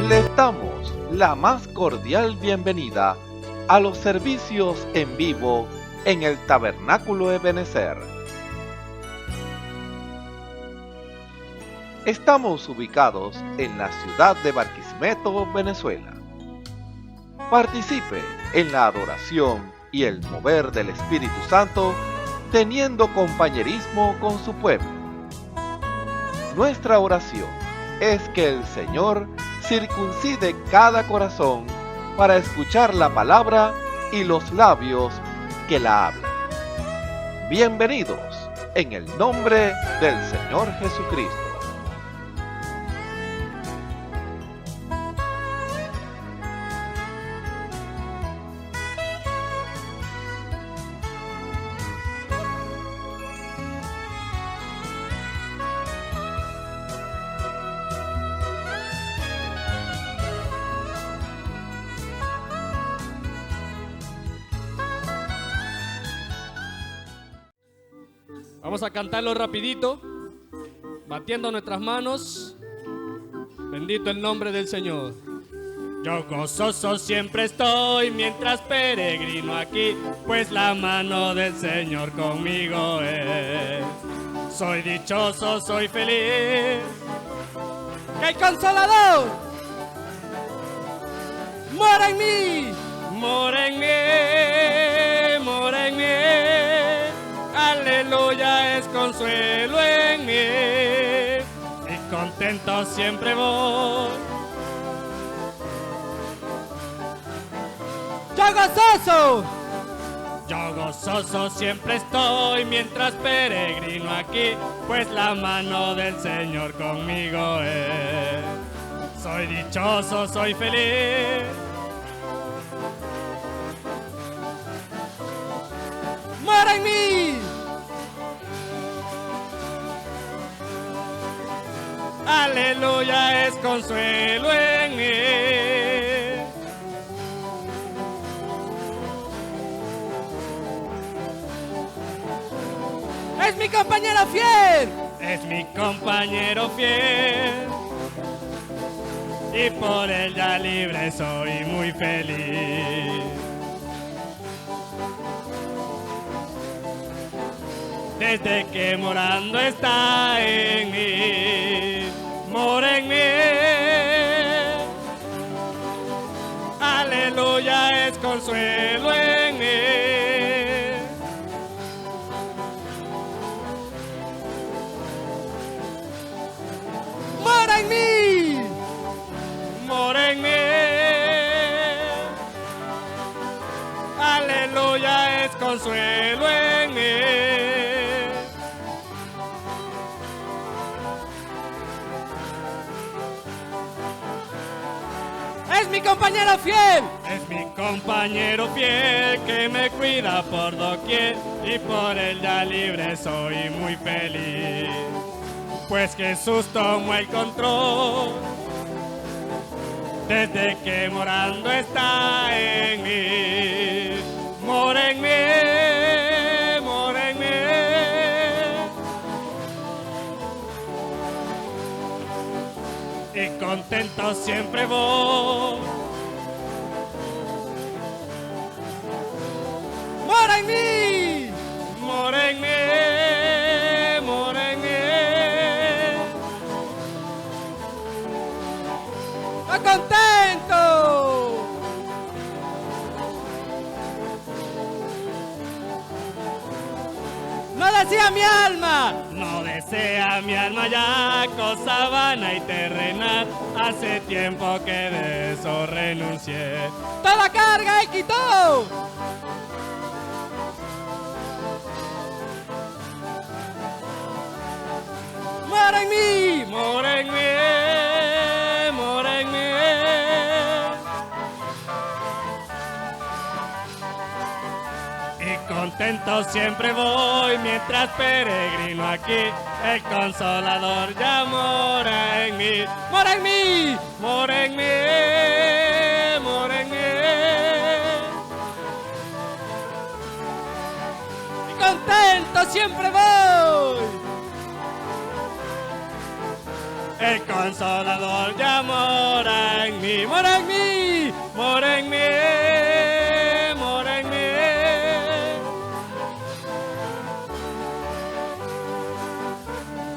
Les damos la más cordial bienvenida a los servicios en vivo en el Tabernáculo Ebenezer. Estamos ubicados en la ciudad de Barquisimeto, Venezuela. Participe en la adoración y el mover del Espíritu Santo, teniendo compañerismo con su pueblo. Nuestra oración es que el Señor circuncide cada corazón para escuchar la palabra y los labios que la hablan. Bienvenidos en el nombre del Señor Jesucristo. Vamos a cantarlo rapidito, batiendo nuestras manos. Bendito el nombre del Señor. Yo gozoso siempre estoy mientras peregrino aquí, pues la mano del Señor conmigo es. Soy dichoso, soy feliz, que el Consolador mora en mí, mora en mí, mora en mí. Aleluya, es consuelo en mí, y contento siempre voy. Yo gozoso siempre estoy mientras peregrino aquí, pues la mano del Señor conmigo es. Soy dichoso, soy feliz, mora en mí. Aleluya, es consuelo en mí. Es mi compañero fiel. Es mi compañero fiel. Y por él ya libre soy muy feliz. Desde que morando está en mí, mora en mí. Aleluya, es consuelo en mí. Mora en mí, mora en mí. Aleluya, es consuelo en mí. Es mi compañero fiel. Es mi compañero fiel que me cuida por doquier, y por él ya libre soy muy feliz. Pues Jesús tomó el control desde que morando está en mí. Mora en mí, mora en mí. Y contento siempre voy. Mora en mí, mora en mí, mora en mí. ¡Estoy contento! No desea mi alma, no desea mi alma ya cosa vana y terrenal. Hace tiempo que de eso renuncié. Toda carga él quitó. Mora en mí, mora en mí, mora en mí. Y contento siempre voy mientras peregrino aquí. El Consolador ya mora en mí, mora en mí, mora en mí, mora en mí. Y contento siempre voy. El Consolador ya mora en mora en mí, mora en mí.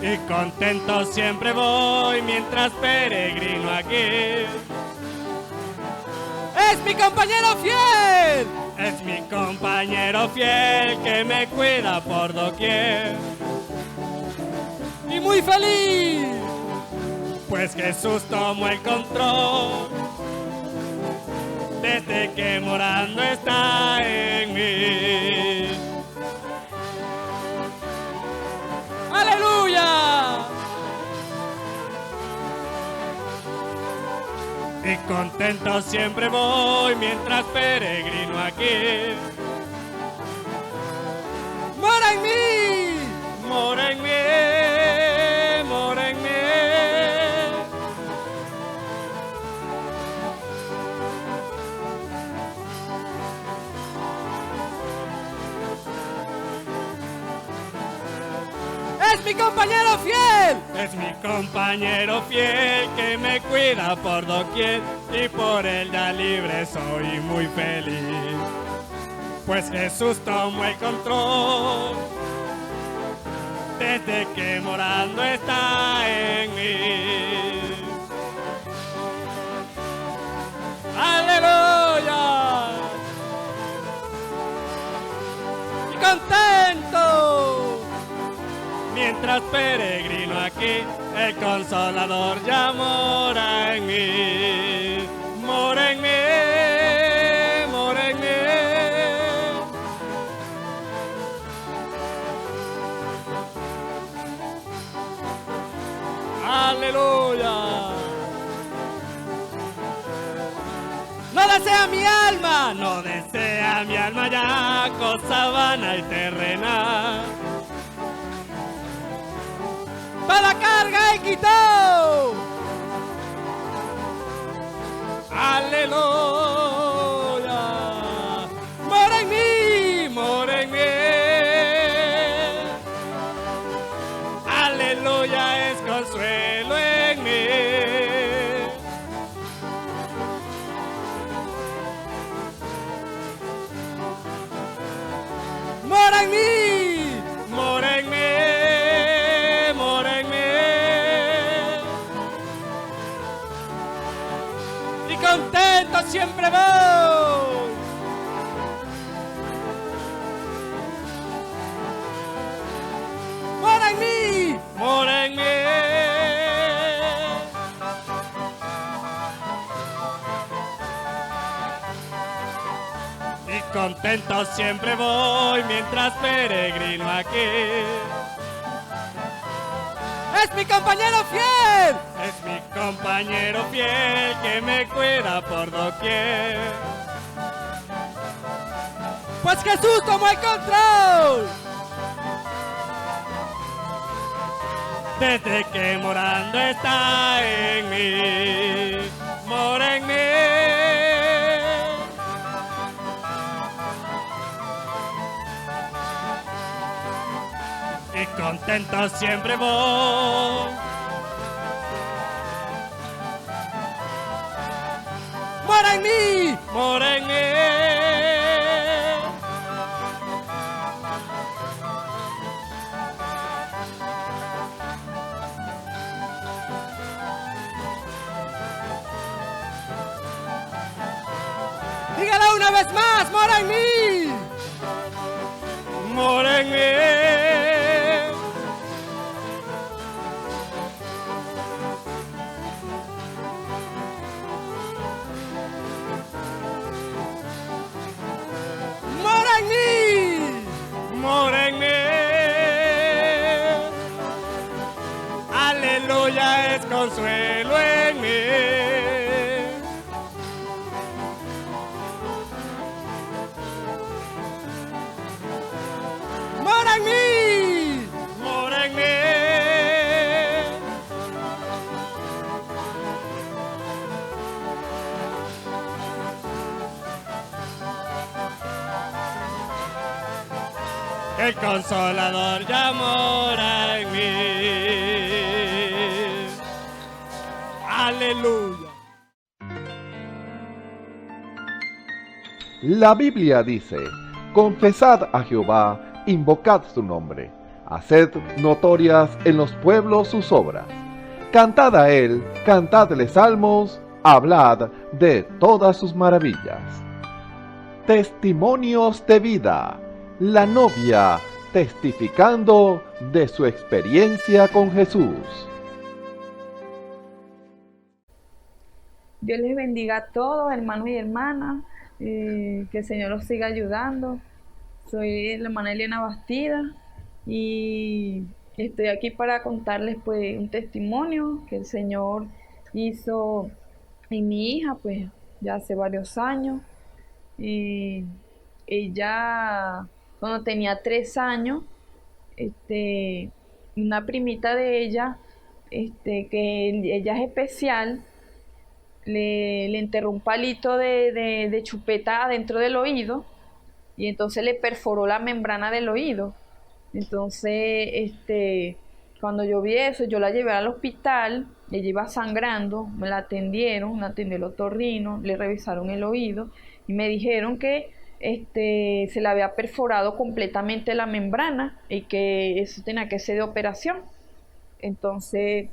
Y contento siempre voy mientras peregrino aquí. Es mi compañero fiel, es mi compañero fiel que me cuida por doquier. Y muy feliz, pues Jesús tomó el control desde que morando está en mí. ¡Aleluya! Y contento siempre voy mientras peregrino aquí. ¡Mora en mí! ¡Mora en mí! ¡Mora en mí! ¡Es mi compañero fiel! Es mi compañero fiel que me cuida por doquier y por él ya libre soy muy feliz. Pues Jesús tomó el control desde que morando está en mí. ¡Aleluya! Y contento mientras peregrino aquí, el Consolador ya mora en mí. Mora en mí, mora en mí. Aleluya. No desea mi alma, no desea mi alma ya cosa vana y terrenal. ¡Para la carga y quitó! ¡Aleluya! ¡Mora en mí! ¡Mora en mí! ¡Aleluya! Es consuelo en mí. ¡Mora en mí! ¡Mora en mí! Contento siempre voy. Mora en mí, mora en mí. Y contento siempre voy mientras peregrino aquí. ¡Es mi compañero fiel! Es mi compañero fiel que me cuida por doquier. Pues Jesús tomó el control desde que morando está en mí. Mora en mí. Y contento siempre voy. ¡Mora en mí! ¡Mora en mí! Dígalo una vez más, ¡mora en mí! ¡Mora en mí! Mora en mí. Aleluya, es consuelo en mí. Mora en mí. Mora en mí. El Consolador ya mora en mí. Aleluya. La Biblia dice, confesad a Jehová, invocad su nombre, haced notorias en los pueblos sus obras. Cantad a él, cantadle salmos, hablad de todas sus maravillas. Testimonios de vida. La novia testificando de su experiencia con Jesús. Dios les bendiga a todos, hermanos y hermanas, que el Señor los siga ayudando. Soy la hermana Eliana Bastida y estoy aquí para contarles pues un testimonio que el Señor hizo en mi hija pues ya hace varios años. Y ella cuando tenía 3 años, una primita de ella, que ella es especial, le enterró un palito de chupeta adentro del oído y entonces le perforó la membrana del oído. Entonces, cuando yo vi eso, yo la llevé al hospital, ella iba sangrando, me la atendieron, la atendió el otorrino, le revisaron el oído y me dijeron que se le había perforado completamente la membrana y que eso tenía que ser de operación. Entonces,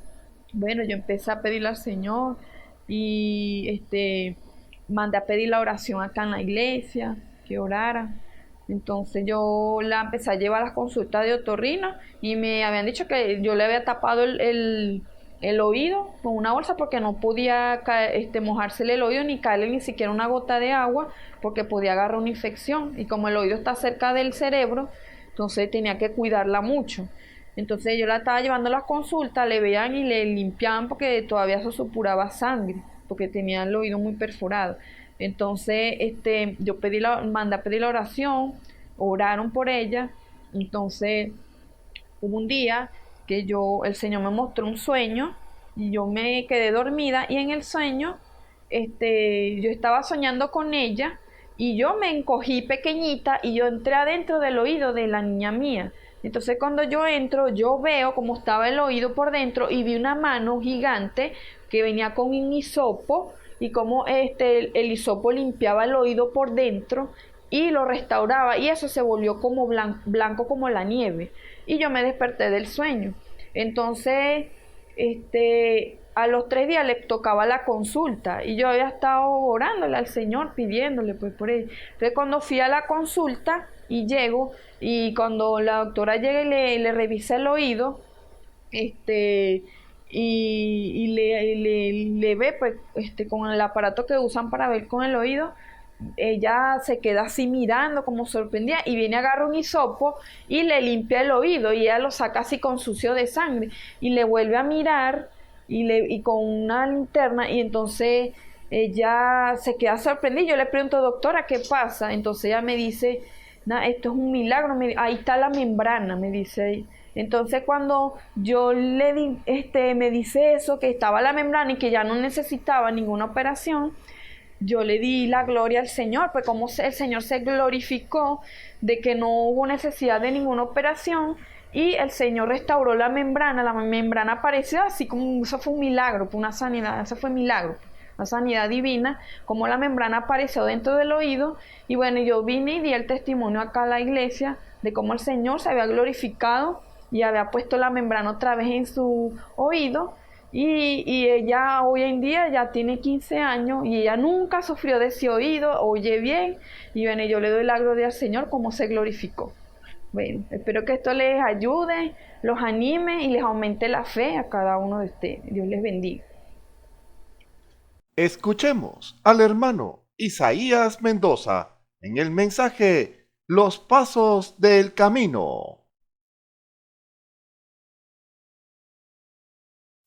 bueno, yo empecé a pedirle al Señor y mandé a pedir la oración acá en la iglesia, que orara. Entonces yo la empecé a llevar a las consultas de otorrino y me habían dicho que yo le había tapado el oído con una bolsa porque no podía mojársele el oído ni caerle ni siquiera una gota de agua porque podía agarrar una infección, y como el oído está cerca del cerebro, entonces tenía que cuidarla mucho. Entonces yo la estaba llevando a las consultas, le veían y le limpiaban porque todavía se supuraba sangre, porque tenía el oído muy perforado. Entonces yo mandé a pedir la oración, oraron por ella. Entonces hubo un día que el Señor me mostró un sueño y yo me quedé dormida, y en el sueño yo estaba soñando con ella y yo me encogí pequeñita y yo entré adentro del oído de la niña mía. Entonces cuando yo entro, yo veo cómo estaba el oído por dentro y vi una mano gigante que venía con un hisopo, y cómo el hisopo limpiaba el oído por dentro y lo restauraba, y eso se volvió como blanco como la nieve. Y yo me desperté del sueño. Entonces a los 3 días le tocaba la consulta y yo había estado orándole al Señor, pidiéndole pues por él. Entonces cuando fui a la consulta y llego, y cuando la doctora llega y le revisa el oído, y le ve pues con el aparato que usan para ver con el oído, ella se queda así mirando como sorprendida y viene a agarrar un hisopo y le limpia el oído, y ella lo saca así con sucio de sangre y le vuelve a mirar y con una linterna, y entonces ella se queda sorprendida. Yo le pregunto, doctora, ¿qué pasa? Entonces ella me dice, nah, esto es un milagro, ahí está la membrana, me dice. Entonces cuando yo le di, me dice eso, que estaba la membrana y que ya no necesitaba ninguna operación, yo le di la gloria al Señor, pues como el Señor se glorificó de que no hubo necesidad de ninguna operación, y el Señor restauró la membrana apareció así como, eso fue un milagro, una sanidad, eso fue un milagro, una sanidad divina, como la membrana apareció dentro del oído. Y bueno, yo vine y di el testimonio acá a la iglesia de cómo el Señor se había glorificado y había puesto la membrana otra vez en su oído. Y ella hoy en día ya tiene 15 años y ella nunca sufrió de ese oído, oye bien. Y bueno, yo le doy la gloria al Señor como se glorificó. Bueno, espero que esto les ayude, los anime y les aumente la fe a cada uno de ustedes. Dios les bendiga. Escuchemos al hermano Isaías Mendoza en el mensaje Los Pasos del Camino.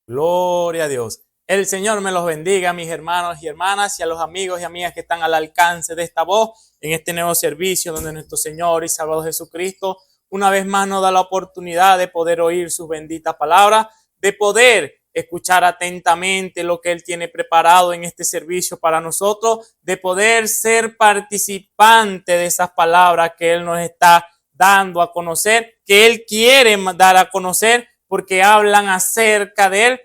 Gloria a Dios. El Señor me los bendiga, mis hermanos y hermanas, y a los amigos y amigas que están al alcance de esta voz en este nuevo servicio donde nuestro Señor y Salvador Jesucristo una vez más nos da la oportunidad de poder oír sus benditas palabras, de poder escuchar atentamente lo que Él tiene preparado en este servicio para nosotros, de poder ser participante de esas palabras que Él nos está dando a conocer, que Él quiere dar a conocer, porque hablan acerca de Él,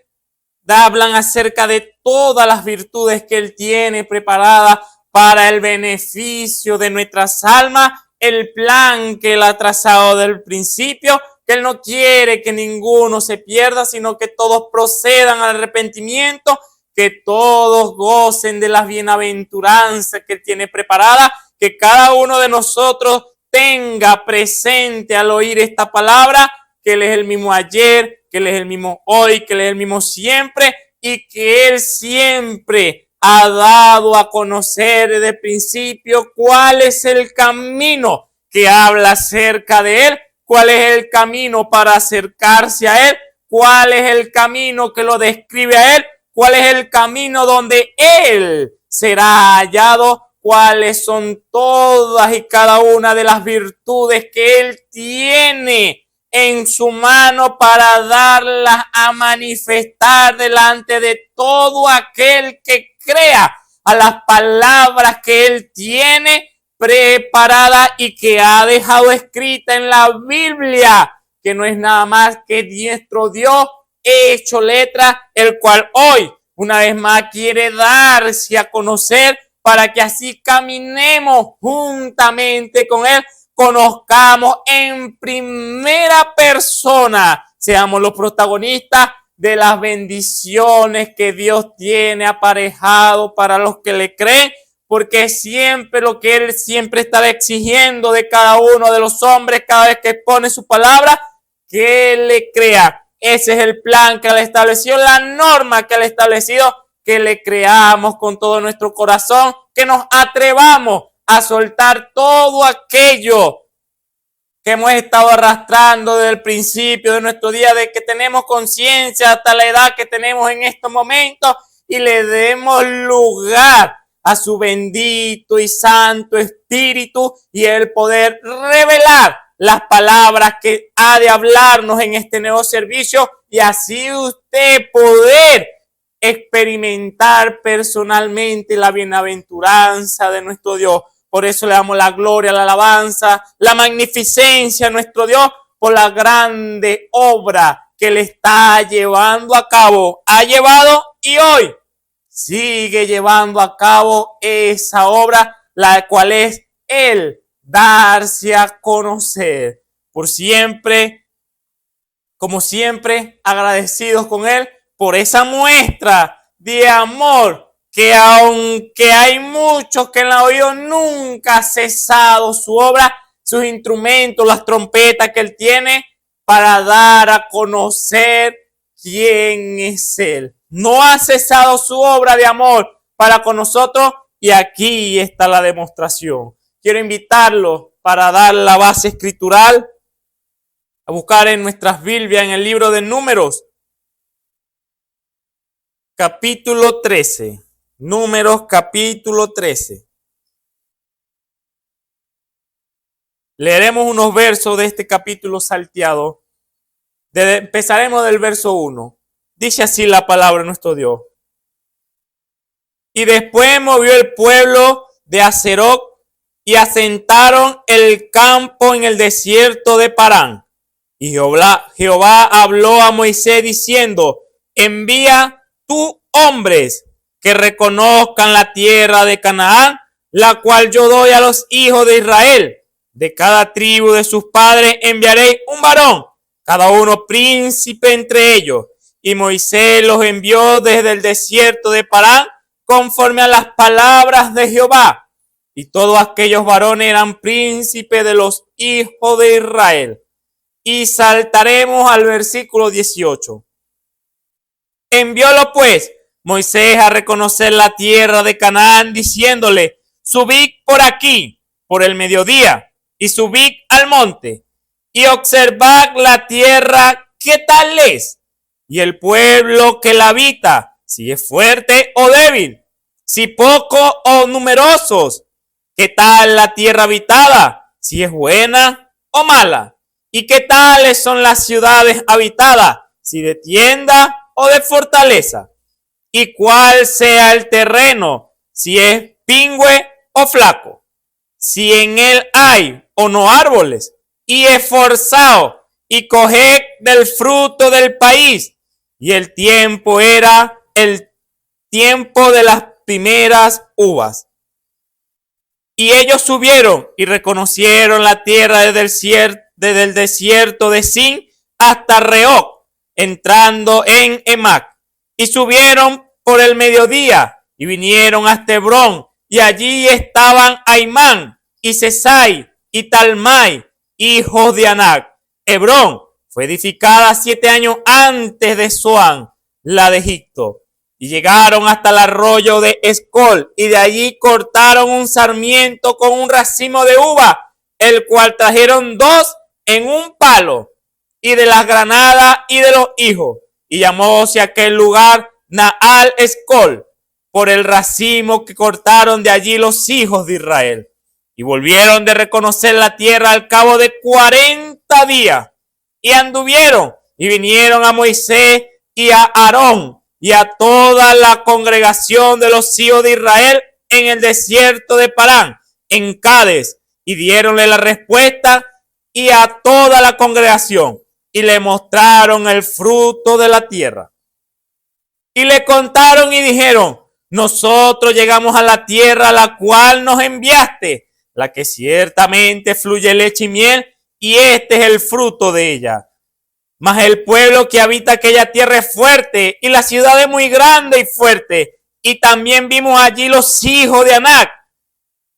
hablan acerca de todas las virtudes que Él tiene preparadas para el beneficio de nuestras almas, el plan que Él ha trazado del principio, que Él no quiere que ninguno se pierda, sino que todos procedan al arrepentimiento, que todos gocen de las bienaventuranzas que Él tiene preparadas, que cada uno de nosotros tenga presente al oír esta palabra, que Él es el mismo ayer, que Él es el mismo hoy, que Él es el mismo siempre, y que Él siempre ha dado a conocer desde el principio cuál es el camino que habla acerca de Él, cuál es el camino para acercarse a Él, cuál es el camino que lo describe a Él, cuál es el camino donde Él será hallado, cuáles son todas y cada una de las virtudes que Él tiene en su mano para darlas a manifestar delante de todo aquel que crea a las palabras que Él tiene preparada y que ha dejado escrita en la Biblia, que no es nada más que nuestro Dios hecho letra, el cual hoy una vez más quiere darse a conocer para que así caminemos juntamente con Él, conozcamos en primera persona, seamos los protagonistas de las bendiciones que Dios tiene aparejado para los que le creen, porque siempre lo que Él siempre está exigiendo de cada uno de los hombres cada vez que expone su palabra, que le crea. Ese es el plan que Él estableció, la norma que Él ha establecido, que le creamos con todo nuestro corazón, que nos atrevamos a soltar todo aquello que hemos estado arrastrando desde el principio de nuestro día, de que tenemos conciencia hasta la edad que tenemos en estos momentos, y le demos lugar a su bendito y santo Espíritu y el poder revelar las palabras que ha de hablarnos en este nuevo servicio, y así usted poder experimentar personalmente la bienaventuranza de nuestro Dios. Por eso le damos la gloria, la alabanza, la magnificencia a nuestro Dios por la grande obra que le está llevando a cabo. Ha llevado y hoy sigue llevando a cabo esa obra, la cual es el darse a conocer. Por siempre, como siempre, agradecidos con Él por esa muestra de amor, que aunque hay muchos que en la oído nunca ha cesado su obra, sus instrumentos, las trompetas que Él tiene para dar a conocer quién es Él. No ha cesado su obra de amor para con nosotros, y aquí está la demostración. Quiero invitarlos para dar la base escritural a buscar en nuestras Biblias en el libro de Números, capítulo 13. Números capítulo 13. Leeremos unos versos de este capítulo salteado. Empezaremos del verso 1. Dice así la palabra de nuestro Dios. Y después movió el pueblo de Hazeroc y asentaron el campo en el desierto de Parán. Y Jehová habló a Moisés diciendo: envía tú hombres que reconozcan la tierra de Canaán, la cual yo doy a los hijos de Israel. De cada tribu de sus padres enviaré un varón, cada uno príncipe entre ellos. Y Moisés los envió desde el desierto de Parán, conforme a las palabras de Jehová. Y todos aquellos varones eran príncipes de los hijos de Israel. Y saltaremos al versículo 18. Enviólo pues Moisés a reconocer la tierra de Canaán, diciéndole: subid por aquí, por el mediodía, y subid al monte, y observad la tierra, ¿qué tal es? Y el pueblo que la habita, si es fuerte o débil, si poco o numerosos, ¿qué tal la tierra habitada? Si es buena o mala. ¿Y qué tales son las ciudades habitadas? Si de tienda o de fortaleza. Y cuál sea el terreno, si es pingüe o flaco, si en él hay o no árboles, y esforzado, y coged del fruto del país. Y el tiempo era el tiempo de las primeras uvas. Y ellos subieron y reconocieron la tierra desde el desierto de Sin hasta Rehob, entrando en Emac. Y subieron por el mediodía y vinieron hasta Hebrón. Y allí estaban Aimán y Sesai y Talmai, hijos de Anac. Hebrón fue edificada 7 años antes de Zoán, la de Egipto. Y llegaron hasta el arroyo de Escol, y de allí cortaron un sarmiento con un racimo de uva, el cual trajeron 2 en un palo, y de las granadas y de los hijos. Y llamóse aquel lugar Naal Escol, por el racimo que cortaron de allí los hijos de Israel. Y volvieron de reconocer la tierra al cabo de 40 días. Y anduvieron, y vinieron a Moisés y a Aarón, y a toda la congregación de los hijos de Israel en el desierto de Parán, en Cades, y diéronle la respuesta, y a toda la congregación, y le mostraron el fruto de la tierra. Y le contaron y dijeron: nosotros llegamos a la tierra a la cual nos enviaste, la que ciertamente fluye leche y miel, y este es el fruto de ella. Mas el pueblo que habita aquella tierra es fuerte, y la ciudad es muy grande y fuerte. Y también vimos allí los hijos de Anac.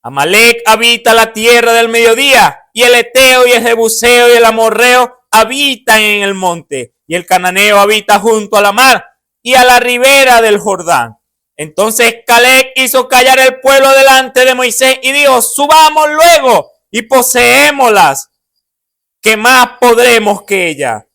Amalec habita la tierra del mediodía, y el Eteo y el Jebuseo y el Amorreo habitan en el monte, y el Cananeo habita junto a la mar y a la ribera del Jordán. Entonces Caleb hizo callar el pueblo delante de Moisés y dijo: subamos luego y poseémoslas, que más podremos que ella.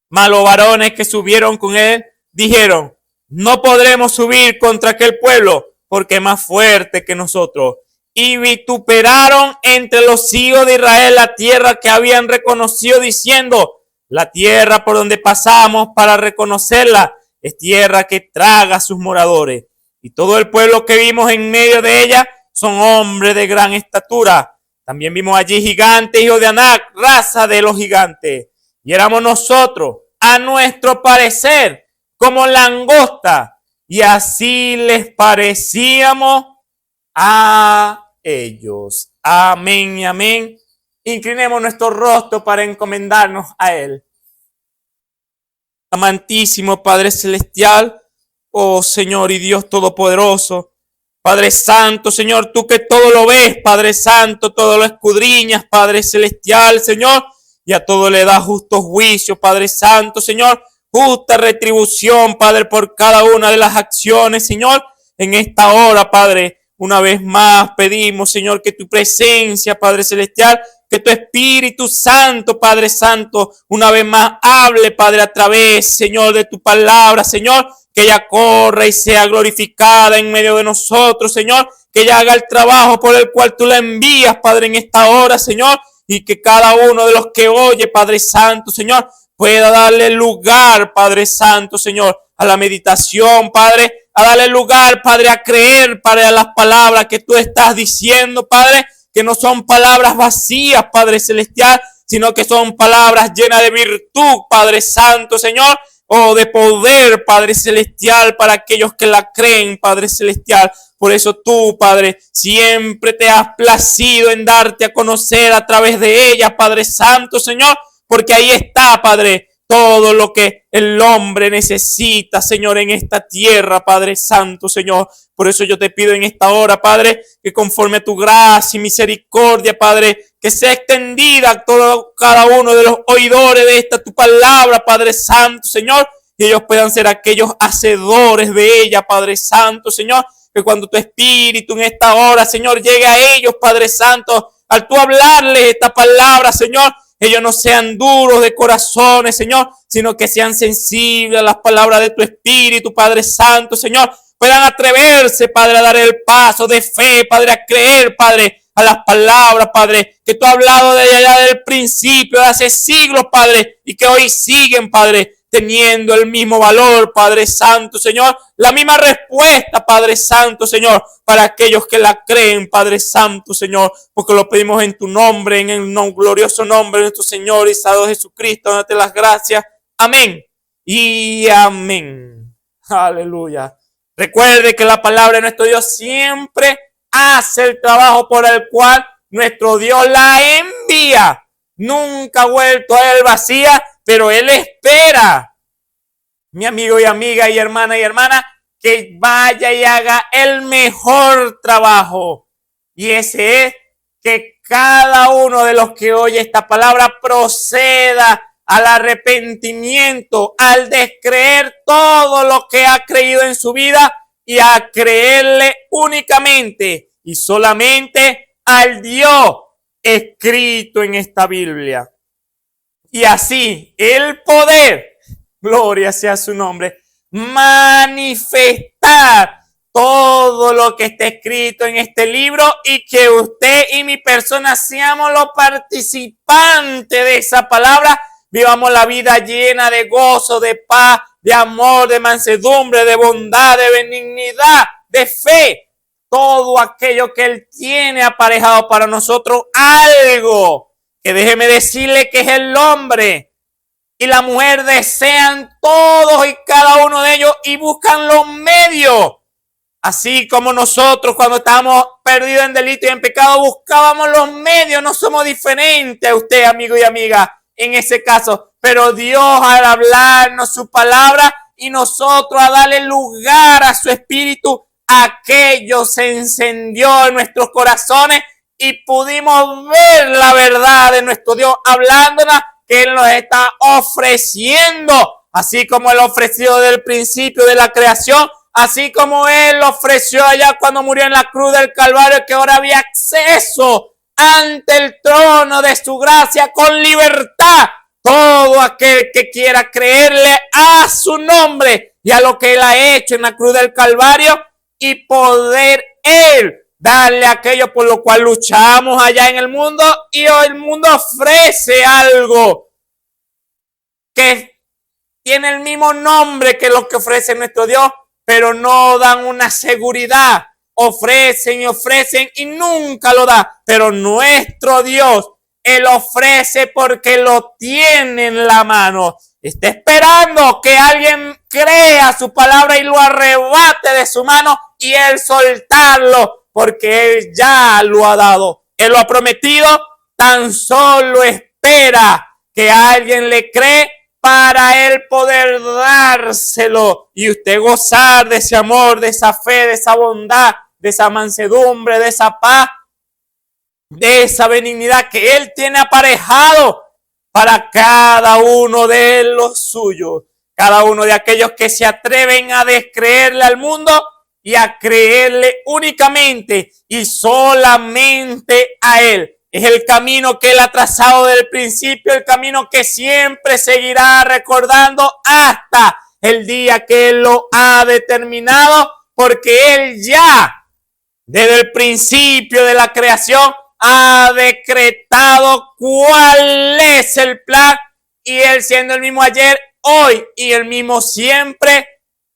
Mas los varones que subieron con él dijeron: no podremos subir contra aquel pueblo, porque es más fuerte que nosotros. Y vituperaron entre los hijos de Israel la tierra que habían reconocido, diciendo: la tierra por donde pasamos para reconocerla es tierra que traga a sus moradores. Y todo el pueblo que vimos en medio de ella son hombres de gran estatura. También vimos allí gigantes, hijos de Anac, raza de los gigantes. Y éramos nosotros, a nuestro parecer, como langosta, y así les parecíamos a ellos. Amén y amén. Inclinemos nuestro rostro para encomendarnos a Él. Amantísimo Padre Celestial, oh Señor y Dios Todopoderoso, Padre Santo, Señor, tú que todo lo ves, Padre Santo, todo lo escudriñas, Padre Celestial, Señor, y a todo le da justo juicio, Padre Santo, Señor, justa retribución, Padre, por cada una de las acciones, Señor. En esta hora, Padre, una vez más pedimos, Señor, que tu presencia, Padre Celestial, que tu Espíritu Santo, Padre Santo, una vez más hable, Padre, a través, Señor, de tu palabra, Señor, que ella corra y sea glorificada en medio de nosotros, Señor, que ella haga el trabajo por el cual tú la envías, Padre, en esta hora, Señor, y que cada uno de los que oye, Padre Santo, Señor, pueda darle lugar, Padre Santo, Señor, a la meditación, Padre, a darle lugar, Padre, a creer, Padre, a las palabras que tú estás diciendo, Padre, que no son palabras vacías, Padre Celestial, sino que son palabras llenas de virtud, Padre Santo, Señor, o de poder, Padre Celestial, para aquellos que la creen, Padre Celestial. Por eso tú, Padre, siempre te has placido en darte a conocer a través de ella, Padre Santo, Señor, porque ahí está, Padre, todo lo que el hombre necesita, Señor, en esta tierra, Padre Santo, Señor. Por eso yo te pido en esta hora, Padre, que conforme a tu gracia y misericordia, Padre, que sea extendida a cada uno de los oidores de esta tu palabra, Padre Santo, Señor, y ellos puedan ser aquellos hacedores de ella, Padre Santo, Señor, que cuando tu Espíritu en esta hora, Señor, llegue a ellos, Padre Santo, al tú hablarles esta palabra, Señor, ellos no sean duros de corazones, Señor, sino que sean sensibles a las palabras de tu Espíritu, Padre Santo, Señor. Puedan atreverse, Padre, a dar el paso de fe, Padre, a creer, Padre, a las palabras, Padre, que tú has hablado de allá del principio, de hace siglos, Padre, y que hoy siguen, Padre, teniendo el mismo valor, Padre Santo, Señor, la misma respuesta, Padre Santo, Señor, para aquellos que la creen, Padre Santo, Señor, porque lo pedimos en tu nombre, en el glorioso nombre de nuestro Señor y Salvador Jesucristo, dándote las gracias. Amén y amén. Aleluya. Recuerde que la palabra de nuestro Dios siempre hace el trabajo por el cual nuestro Dios la envía. Nunca ha vuelto a él vacía, pero él espera, mi amigo y amiga y hermana, que vaya y haga el mejor trabajo. Y ese es que cada uno de los que oye esta palabra proceda al arrepentimiento, al descreer todo lo que ha creído en su vida y a creerle únicamente y solamente al Dios escrito en esta Biblia. Y así el poder, gloria sea su nombre, manifestar todo lo que está escrito en este libro y que usted y mi persona seamos los participantes de esa palabra. Vivamos la vida llena de gozo, de paz, de amor, de mansedumbre, de bondad, de benignidad, de fe. Todo aquello que Él tiene aparejado para nosotros, algo que déjeme decirle que es el hombre y la mujer desean todos y cada uno de ellos y buscan los medios. Así como nosotros cuando estábamos perdidos en delito y en pecado buscábamos los medios, no somos diferentes a usted, amigo y amiga, en ese caso. Pero Dios al hablarnos su palabra y nosotros a darle lugar a su espíritu, aquello se encendió en nuestros corazones y pudimos ver la verdad de nuestro Dios hablándonos, que Él nos está ofreciendo, así como Él ofreció del principio de la creación, así como Él ofreció allá cuando murió en la cruz del Calvario, que ahora había acceso ante el trono de su gracia con libertad. Todo aquel que quiera creerle a su nombre y a lo que Él ha hecho en la cruz del Calvario y poder Él darle aquello por lo cual luchamos allá en el mundo, y hoy el mundo ofrece algo que tiene el mismo nombre que lo que ofrece nuestro Dios, pero no dan una seguridad. Ofrecen y ofrecen y nunca lo da. Pero nuestro Dios, Él ofrece porque lo tiene en la mano. Está esperando que alguien crea su palabra y lo arrebate de su mano y Él soltarlo, porque Él ya lo ha dado. Él lo ha prometido, tan solo espera que alguien le cree para Él poder dárselo y usted gozar de ese amor, de esa fe, de esa bondad, de esa mansedumbre, de esa paz, de esa benignidad que Él tiene aparejado para cada uno de los suyos, cada uno de aquellos que se atreven a descreerle al mundo y a creerle únicamente y solamente a Él. Es el camino que Él ha trazado desde el principio, el camino que siempre seguirá recordando hasta el día que Él lo ha determinado, porque Él ya, desde el principio de la creación, ha decretado cuál es el plan, y Él, siendo el mismo ayer, hoy y el mismo siempre,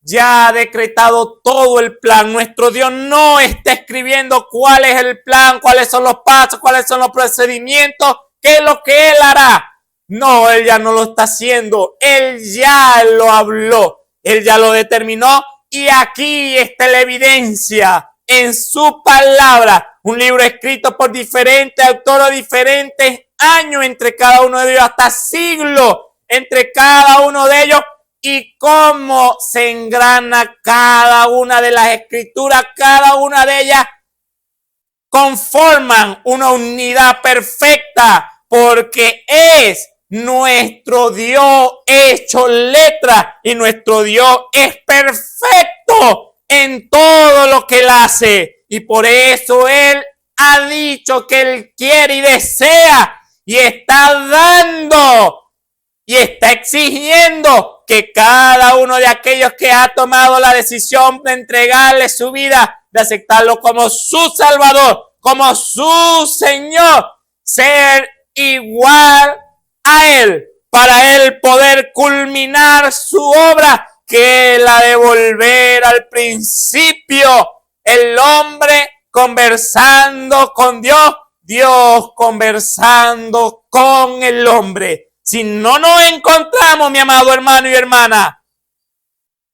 ya ha decretado todo el plan. Nuestro Dios no está escribiendo cuál es el plan, cuáles son los pasos, cuáles son los procedimientos, qué es lo que Él hará. No, Él ya no lo está haciendo. Él ya lo habló, Él ya lo determinó, y aquí está la evidencia en su palabra. Un libro escrito por diferentes autores, diferentes años entre cada uno de ellos, hasta siglos entre cada uno de ellos. Y cómo se engrana cada una de las escrituras, cada una de ellas conforman una unidad perfecta, porque es nuestro Dios hecho letra, y nuestro Dios es perfecto en todo lo que Él hace, y por eso Él ha dicho que Él quiere y desea y está dando y está exigiendo que cada uno de aquellos que ha tomado la decisión de entregarle su vida, de aceptarlo como su Salvador, como su Señor, ser igual a Él, para Él poder culminar su obra, que es la de volver al principio, el hombre conversando con Dios, Dios conversando con el hombre. Si no nos encontramos, mi amado hermano y hermana,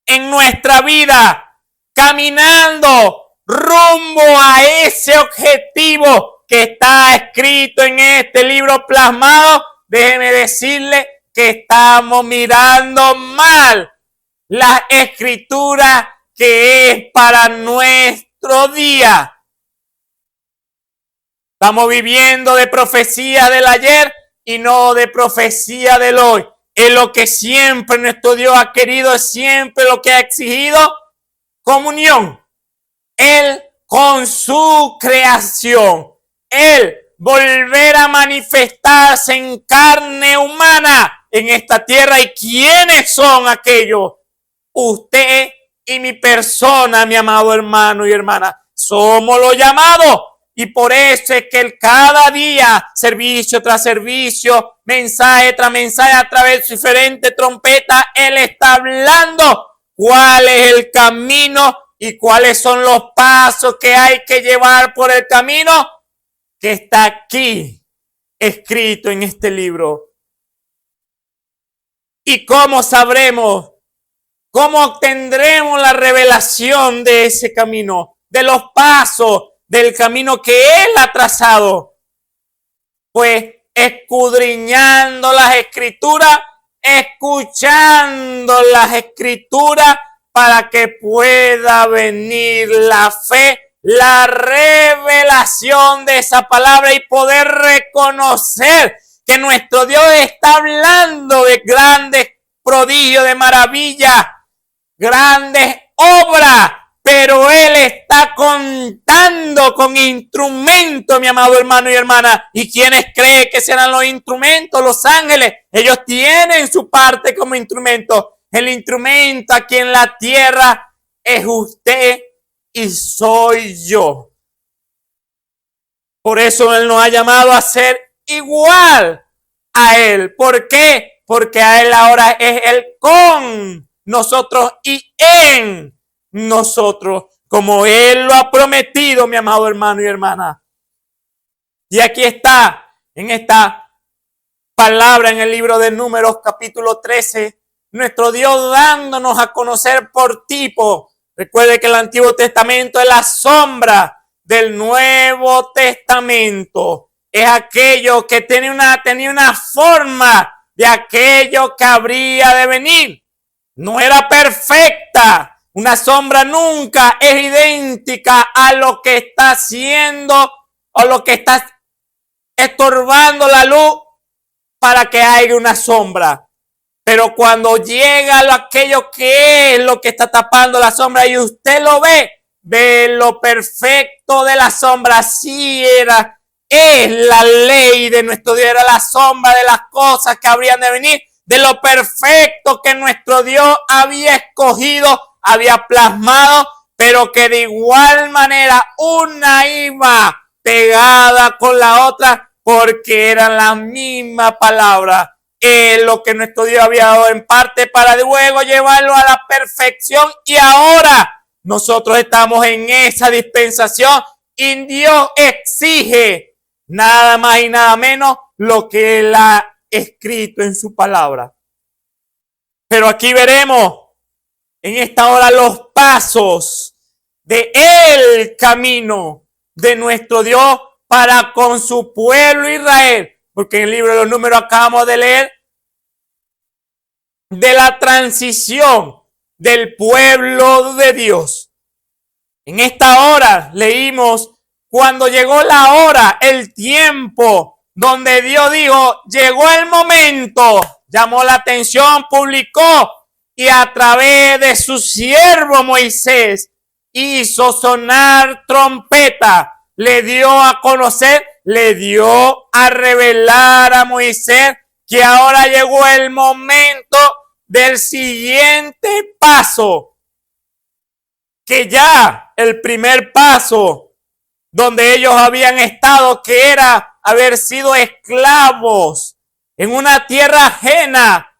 en nuestra vida, caminando rumbo a ese objetivo que está escrito en este libro plasmado, déjeme decirle que estamos mirando mal la escritura que es para nuestro día. Estamos viviendo de profecía del ayer y no de profecía del hoy. Es lo que siempre nuestro Dios ha querido, es siempre lo que ha exigido: comunión. Él con su creación. Él volver a manifestarse en carne humana en esta tierra. ¿Y quiénes son aquellos? Usted y mi persona, mi amado hermano y hermana. Somos los llamados. Y por eso es que él cada día, servicio tras servicio, mensaje tras mensaje, a través de diferentes trompetas, él está hablando cuál es el camino y cuáles son los pasos que hay que llevar por el camino que está aquí escrito en este libro. ¿Y cómo sabremos? ¿Cómo obtendremos la revelación de ese camino? De los pasos del camino que Él ha trazado. Pues escudriñando las escrituras, escuchando las escrituras, para que pueda venir la fe, la revelación de esa palabra y poder reconocer que nuestro Dios está hablando de grandes prodigios, de maravillas, grandes obras, pero Él está contando con instrumentos, mi amado hermano y hermana. ¿Y quiénes creen que serán los instrumentos? Los ángeles. Ellos tienen su parte como instrumento. El instrumento aquí en la tierra es usted y soy yo. Por eso Él nos ha llamado a ser igual a Él. ¿Por qué? Porque a Él ahora es Él con nosotros y en nosotros, como Él lo ha prometido, mi amado hermano y hermana. Y aquí está, en esta palabra, en el libro de Números, capítulo 13, nuestro Dios dándonos a conocer por tipo. Recuerde que el Antiguo Testamento es la sombra del Nuevo Testamento. Es aquello que tenía una forma de aquello que habría de venir. No era perfecta. Una sombra nunca es idéntica a lo que está haciendo o lo que está estorbando la luz para que haya una sombra. Pero cuando llega aquello que es lo que está tapando la sombra y usted lo ve lo perfecto de la sombra. Así es la ley de nuestro Dios, era la sombra de las cosas que habrían de venir, de lo perfecto que nuestro Dios había escogido, había plasmado, pero que de igual manera una iba pegada con la otra porque eran la misma palabra. Es lo que nuestro Dios había dado en parte para luego llevarlo a la perfección, y ahora nosotros estamos en esa dispensación y Dios exige nada más y nada menos lo que Él ha escrito en su palabra. Pero aquí veremos en esta hora los pasos de el camino de nuestro Dios para con su pueblo Israel. Porque en el libro de los Números acabamos de leer de la transición del pueblo de Dios. En esta hora leímos cuando llegó la hora, el tiempo, donde Dios dijo, llegó el momento, llamó la atención, publicó, y a través de su siervo Moisés hizo sonar trompeta, le dio a conocer, le dio a revelar a Moisés que ahora llegó el momento del siguiente paso, que ya el primer paso donde ellos habían estado, que era haber sido esclavos en una tierra ajena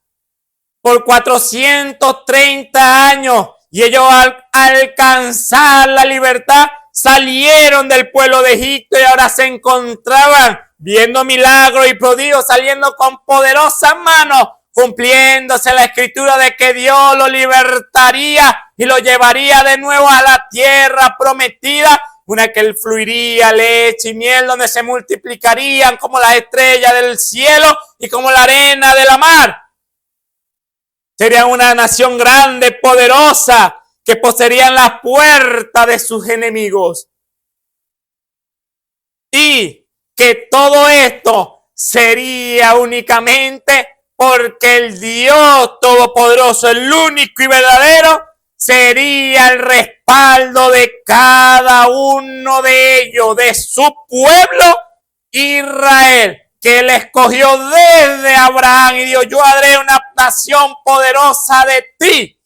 por 430 años, y ellos al alcanzar la libertad salieron del pueblo de Egipto y ahora se encontraban viendo milagros y prodigios, saliendo con poderosas manos, cumpliéndose la escritura de que Dios lo libertaría y lo llevaría de nuevo a la tierra prometida, una que fluiría leche y miel, donde se multiplicarían como las estrellas del cielo y como la arena de la mar. Sería una nación grande, poderosa, que poseerían las puertas de sus enemigos. Y que todo esto sería únicamente porque el Dios Todopoderoso, el único y verdadero, sería el respaldo de cada uno de ellos, de su pueblo Israel, que él escogió desde Abraham y dijo: yo haré una nación poderosa de ti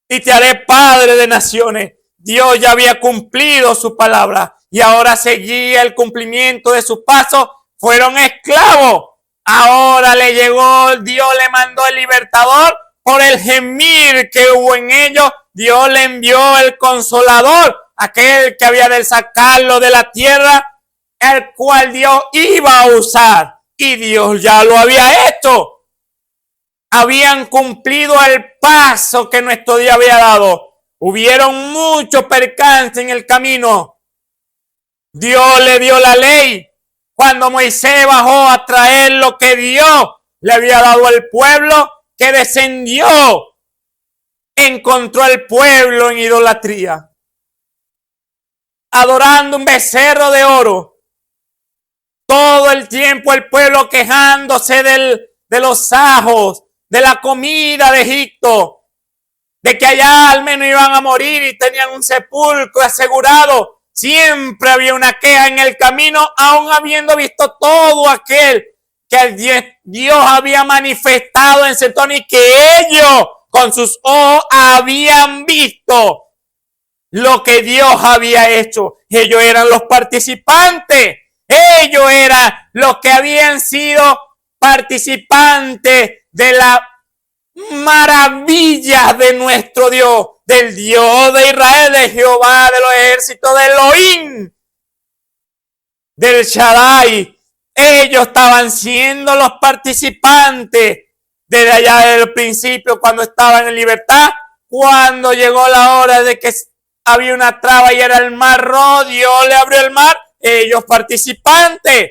y te haré padre de naciones. Dios ya había cumplido su palabra y ahora seguía el cumplimiento de sus pasos. Fueron esclavos. Ahora le llegó, Dios le mandó el libertador. Por el gemir que hubo en ellos, Dios le envió el consolador, aquel que había de sacarlo de la tierra, el cual Dios iba a usar. Y Dios ya lo había hecho. Habían cumplido el paso que nuestro Dios había dado. Hubieron muchos percances en el camino. Dios le dio la ley. Cuando Moisés bajó a traer lo que Dios le había dado al pueblo, que descendió, encontró al pueblo en idolatría, adorando un becerro de oro. Todo el tiempo el pueblo quejándose de los ajos, de la comida de Egipto, de que allá al menos iban a morir y tenían un sepulcro asegurado. Siempre había una queja en el camino, aun habiendo visto todo aquel que Dios había manifestado en Sentón y que ellos con sus ojos habían visto lo que Dios había hecho. Ellos eran los participantes. Ellos eran los que habían sido participantes de la maravilla de nuestro Dios, del Dios de Israel, de Jehová, de los ejércitos, de Elohim, del Shaddai. Ellos estaban siendo los participantes desde allá del principio, cuando estaban en libertad. Cuando llegó la hora de que había una traba y era el mar rojo, Dios le abrió el mar. Ellos participantes.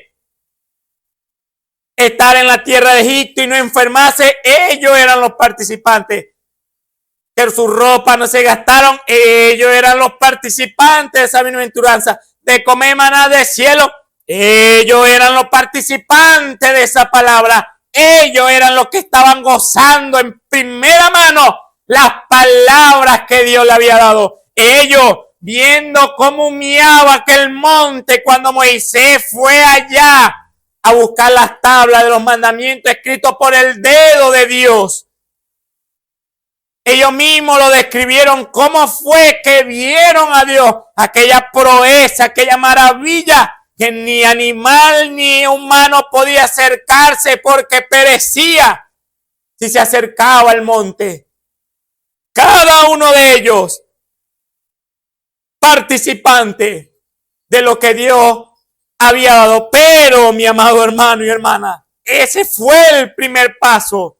Estar en la tierra de Egipto y no enfermarse, ellos eran los participantes. Que sus ropas no se gastaron, ellos eran los participantes de esa bienaventuranza. De comer maná del cielo, ellos eran los participantes de esa palabra. Ellos eran los que estaban gozando en primera mano las palabras que Dios le había dado. Ellos viendo cómo humeaba aquel monte cuando Moisés fue allá a buscar las tablas de los mandamientos escritos por el dedo de Dios. Ellos mismos lo describieron cómo fue que vieron a Dios, aquella proeza, aquella maravilla, que ni animal ni humano podía acercarse porque perecía si se acercaba al monte. Cada uno de ellos participante de lo que Dios había dado. Pero, mi amado hermano y hermana, ese fue el primer paso.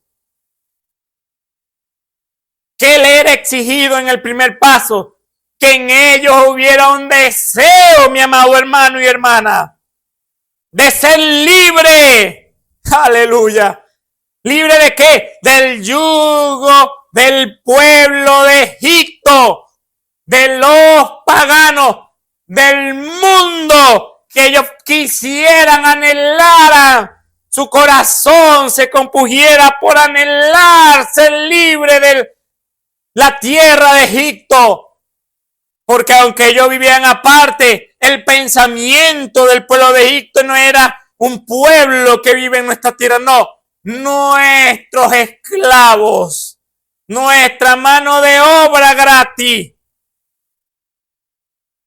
¿Qué le era exigido en el primer paso? Que en ellos hubiera un deseo, mi amado hermano y hermana, de ser libre. Aleluya. ¿Libre de qué? Del yugo del pueblo de Egipto, de los paganos, del mundo, que ellos quisieran, anhelaran, su corazón se compugiera por anhelar ser libre de la tierra de Egipto. Porque aunque ellos vivían aparte, el pensamiento del pueblo de Egipto no era un pueblo que vive en nuestra tierra, no. Nuestros esclavos, nuestra mano de obra gratis.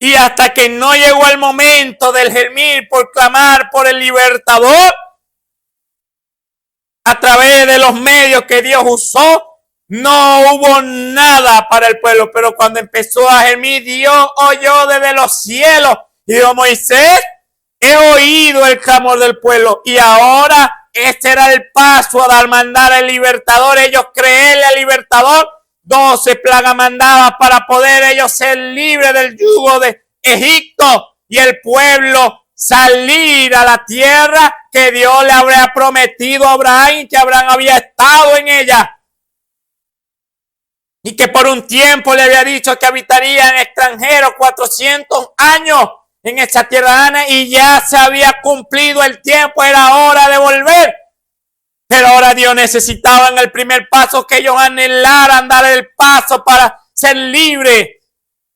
Y hasta que no llegó el momento del gemir por clamar por el libertador, a través de los medios que Dios usó, no hubo nada para el pueblo. Pero cuando empezó a gemir, Dios oyó desde los cielos y dijo: Moisés, he oído el clamor del pueblo. Y ahora este era el paso a dar mandar al libertador. Ellos creerle al libertador 12 plagas mandadas para poder ellos ser libres del yugo de Egipto y el pueblo salir a la tierra que Dios le habría prometido a Abraham y que Abraham había estado en ella. Y que por un tiempo le había dicho que habitarían extranjeros 400 años en esa tierra y ya se había cumplido el tiempo, era hora de volver. Pero ahora Dios necesitaba en el primer paso que ellos anhelaran dar el paso para ser libres,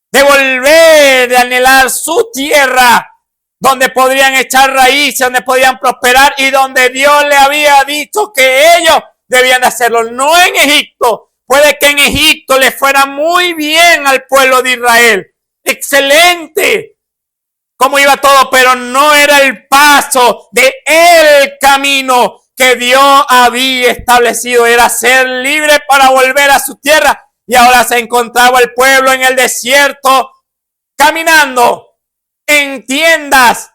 de volver, de anhelar su tierra, donde podrían echar raíces, donde podían prosperar y donde Dios le había dicho que ellos debían hacerlo, no en Egipto. Puede que en Egipto le fuera muy bien al pueblo de Israel. Excelente. Cómo iba todo, pero no era el paso de el camino que Dios había establecido. Era ser libre para volver a su tierra. Y ahora se encontraba el pueblo en el desierto, caminando en tiendas,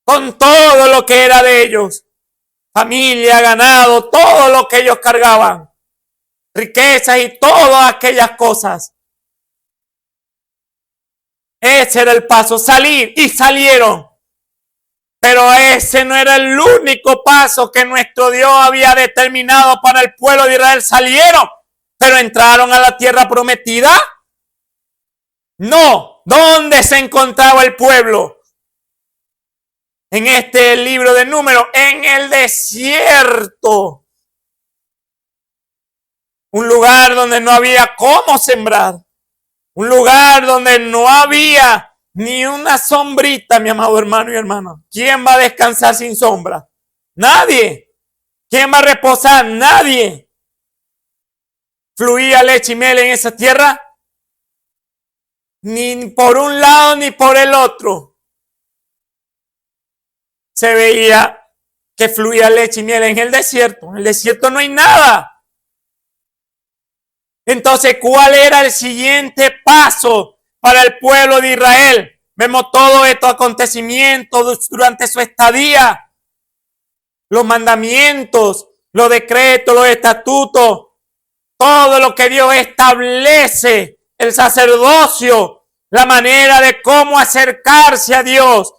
con todo lo que era de ellos. Familia, ganado, todo lo que ellos cargaban, riquezas y todas aquellas cosas. Ese era el paso, salir, y salieron. Pero ese no era el único paso que nuestro Dios había determinado para el pueblo de Israel. Salieron, pero entraron a la tierra prometida. No, ¿dónde se encontraba el pueblo? En este libro de Números, en el desierto. Un lugar donde no había cómo sembrar. Un lugar donde no había ni una sombrita, mi amado hermano y hermana. ¿Quién va a descansar sin sombra? Nadie. ¿Quién va a reposar? Nadie. ¿Fluía leche y miel en esa tierra? Ni por un lado ni por el otro. Se veía que fluía leche y miel en el desierto. En el desierto no hay nada. Entonces, ¿cuál era el siguiente paso para el pueblo de Israel? Vemos todos estos acontecimientos durante su estadía. Los mandamientos, los decretos, los estatutos. Todo lo que Dios establece. El sacerdocio. La manera de cómo acercarse a Dios.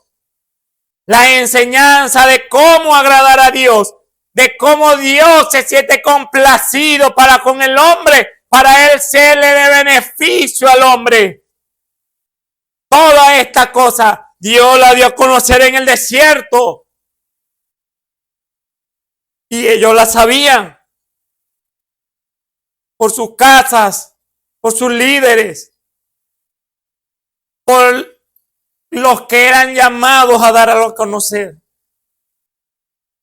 La enseñanza de cómo agradar a Dios, de cómo Dios se siente complacido para con el hombre, para él serle de beneficio al hombre. Toda esta cosa Dios la dio a conocer en el desierto. Y ellos la sabían. Por sus casas, por sus líderes, por los que eran llamados a dar a conocer.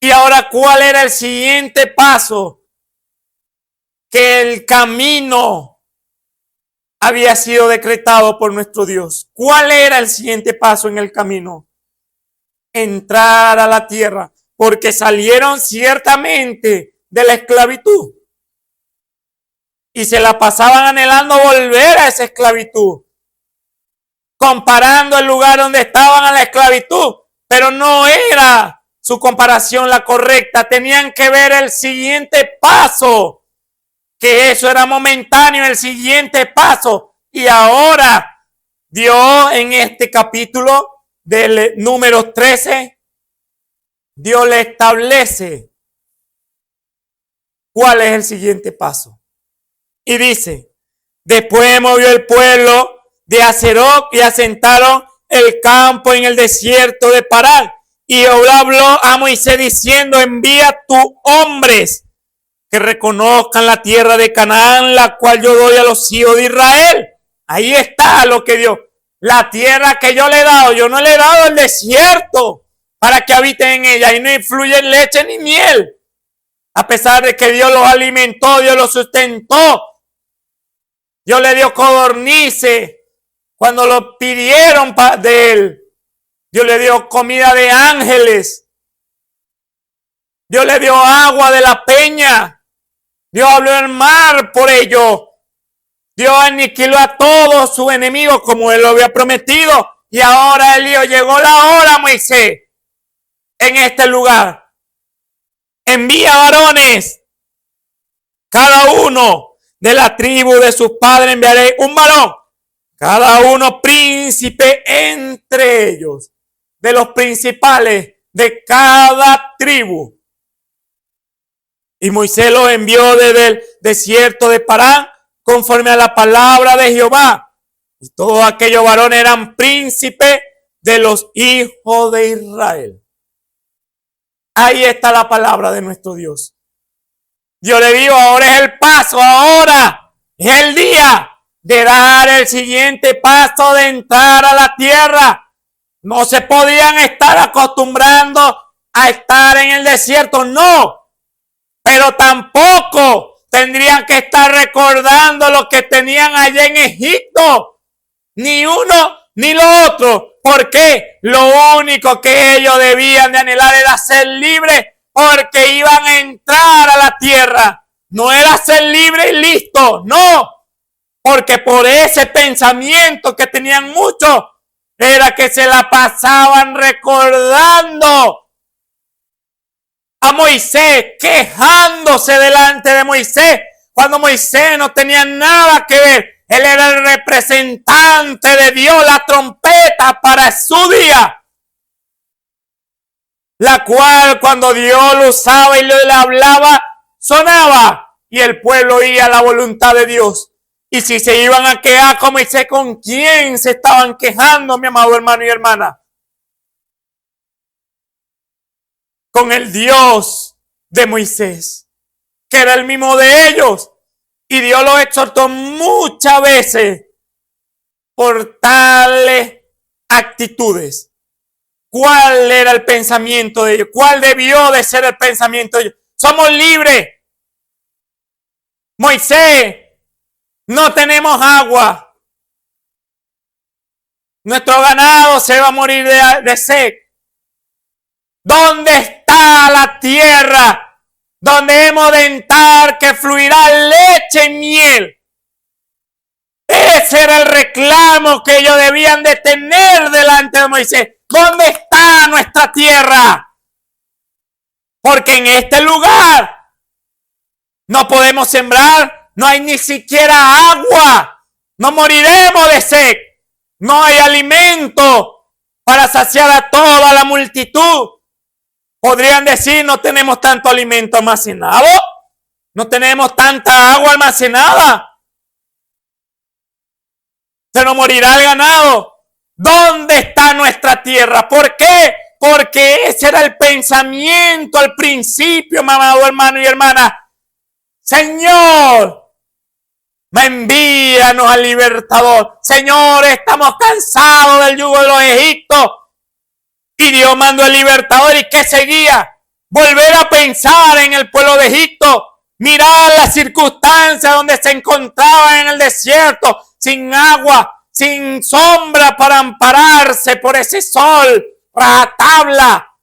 Y ahora, ¿cuál era el siguiente paso? Que el camino había sido decretado por nuestro Dios. ¿Cuál era el siguiente paso en el camino? Entrar a la tierra, porque salieron ciertamente de la esclavitud. Y se la pasaban anhelando volver a esa esclavitud. Comparando el lugar donde estaban a la esclavitud, pero no era su comparación la correcta. Tenían que ver el siguiente paso, que eso era momentáneo, el siguiente paso. Y ahora Dios en este capítulo del número 13, Dios le establece cuál es el siguiente paso. Y dice, después movió el pueblo de Hazeroth y asentaron el campo en el desierto de Parán. Y Jehová habló a Moisés diciendo, envía tus hombres que reconozcan la tierra de Canaán, la cual yo doy a los hijos de Israel. Ahí está lo que Dios, la tierra que yo le he dado. Yo no le he dado el desierto para que habiten en ella y no influye leche ni miel. A pesar de que Dios los alimentó, Dios los sustentó. Dios le dio codornices cuando lo pidieron de él. Dios le dio comida de ángeles. Dios le dio agua de la peña. Dios abrió el mar por ello. Dios aniquiló a todos sus enemigos como él lo había prometido. Y ahora Elío, llegó la hora, Moisés, en este lugar. Envía varones Cada uno de la tribu de sus padres enviaré un varón, cada uno príncipe entre ellos, de los principales de cada tribu. Y Moisés los envió desde el desierto de Parán, conforme a la palabra de Jehová. Y todos aquellos varones eran príncipes de los hijos de Israel. Ahí está la palabra de nuestro Dios. Yo le digo, ahora es el paso, ahora es el día de dar el siguiente paso, de entrar a la tierra. No se podían estar acostumbrando a estar en el desierto, no. Pero tampoco tendrían que estar recordando lo que tenían allá en Egipto. Ni uno ni lo otro. Porque lo único que ellos debían de anhelar era ser libres, porque iban a entrar a la tierra. No era ser libre y listo, no. Porque por ese pensamiento que tenían muchos, era que se la pasaban recordando a Moisés, quejándose delante de Moisés, cuando Moisés no tenía nada que ver. Él era el representante de Dios, la trompeta para su día, la cual cuando Dios lo usaba y le hablaba, sonaba, y el pueblo oía la voluntad de Dios. Y si se iban a quejar con Moisés, ¿con quién se estaban quejando, mi amado hermano y hermana? Con el Dios de Moisés, que era el mismo de ellos. Y Dios los exhortó muchas veces por tales actitudes. ¿Cuál era el pensamiento de ellos? ¿Cuál debió de ser el pensamiento de ellos? Somos libres. Moisés, no tenemos agua. Nuestro ganado se va a morir de sed. ¿Dónde está la tierra donde hemos de entrar, que fluirá leche y miel? Ese era el reclamo que ellos debían de tener delante de Moisés. ¿Dónde está nuestra tierra? Porque en este lugar no podemos sembrar, no hay ni siquiera agua, no moriremos de sed, no hay alimento para saciar a toda la multitud. Podrían decir, no tenemos tanto alimento almacenado, no tenemos tanta agua almacenada, se nos morirá el ganado. ¿Dónde está nuestra tierra? ¿Por qué? Porque ese era el pensamiento al principio, mi amado hermano y hermana. Señor, envíanos al libertador. Señor, estamos cansados del yugo de los egipcios. Y Dios mandó el libertador. ¿Y qué seguía? Volver a pensar en el pueblo de Egipto. Mirar las circunstancias donde se encontraban en el desierto, sin agua, sin sombra para ampararse por ese sol, rajatabla.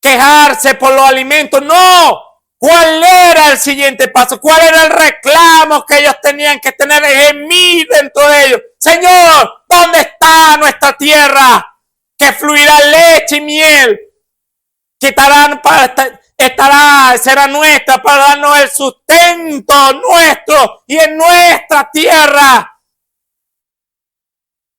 Quejarse por los alimentos. No. ¿Cuál era el siguiente paso? ¿Cuál era el reclamo que ellos tenían que tener? Gemir dentro de ellos. Señor, ¿dónde está nuestra tierra? Que fluirá leche y miel. Será nuestra para darnos el sustento nuestro y en nuestra tierra.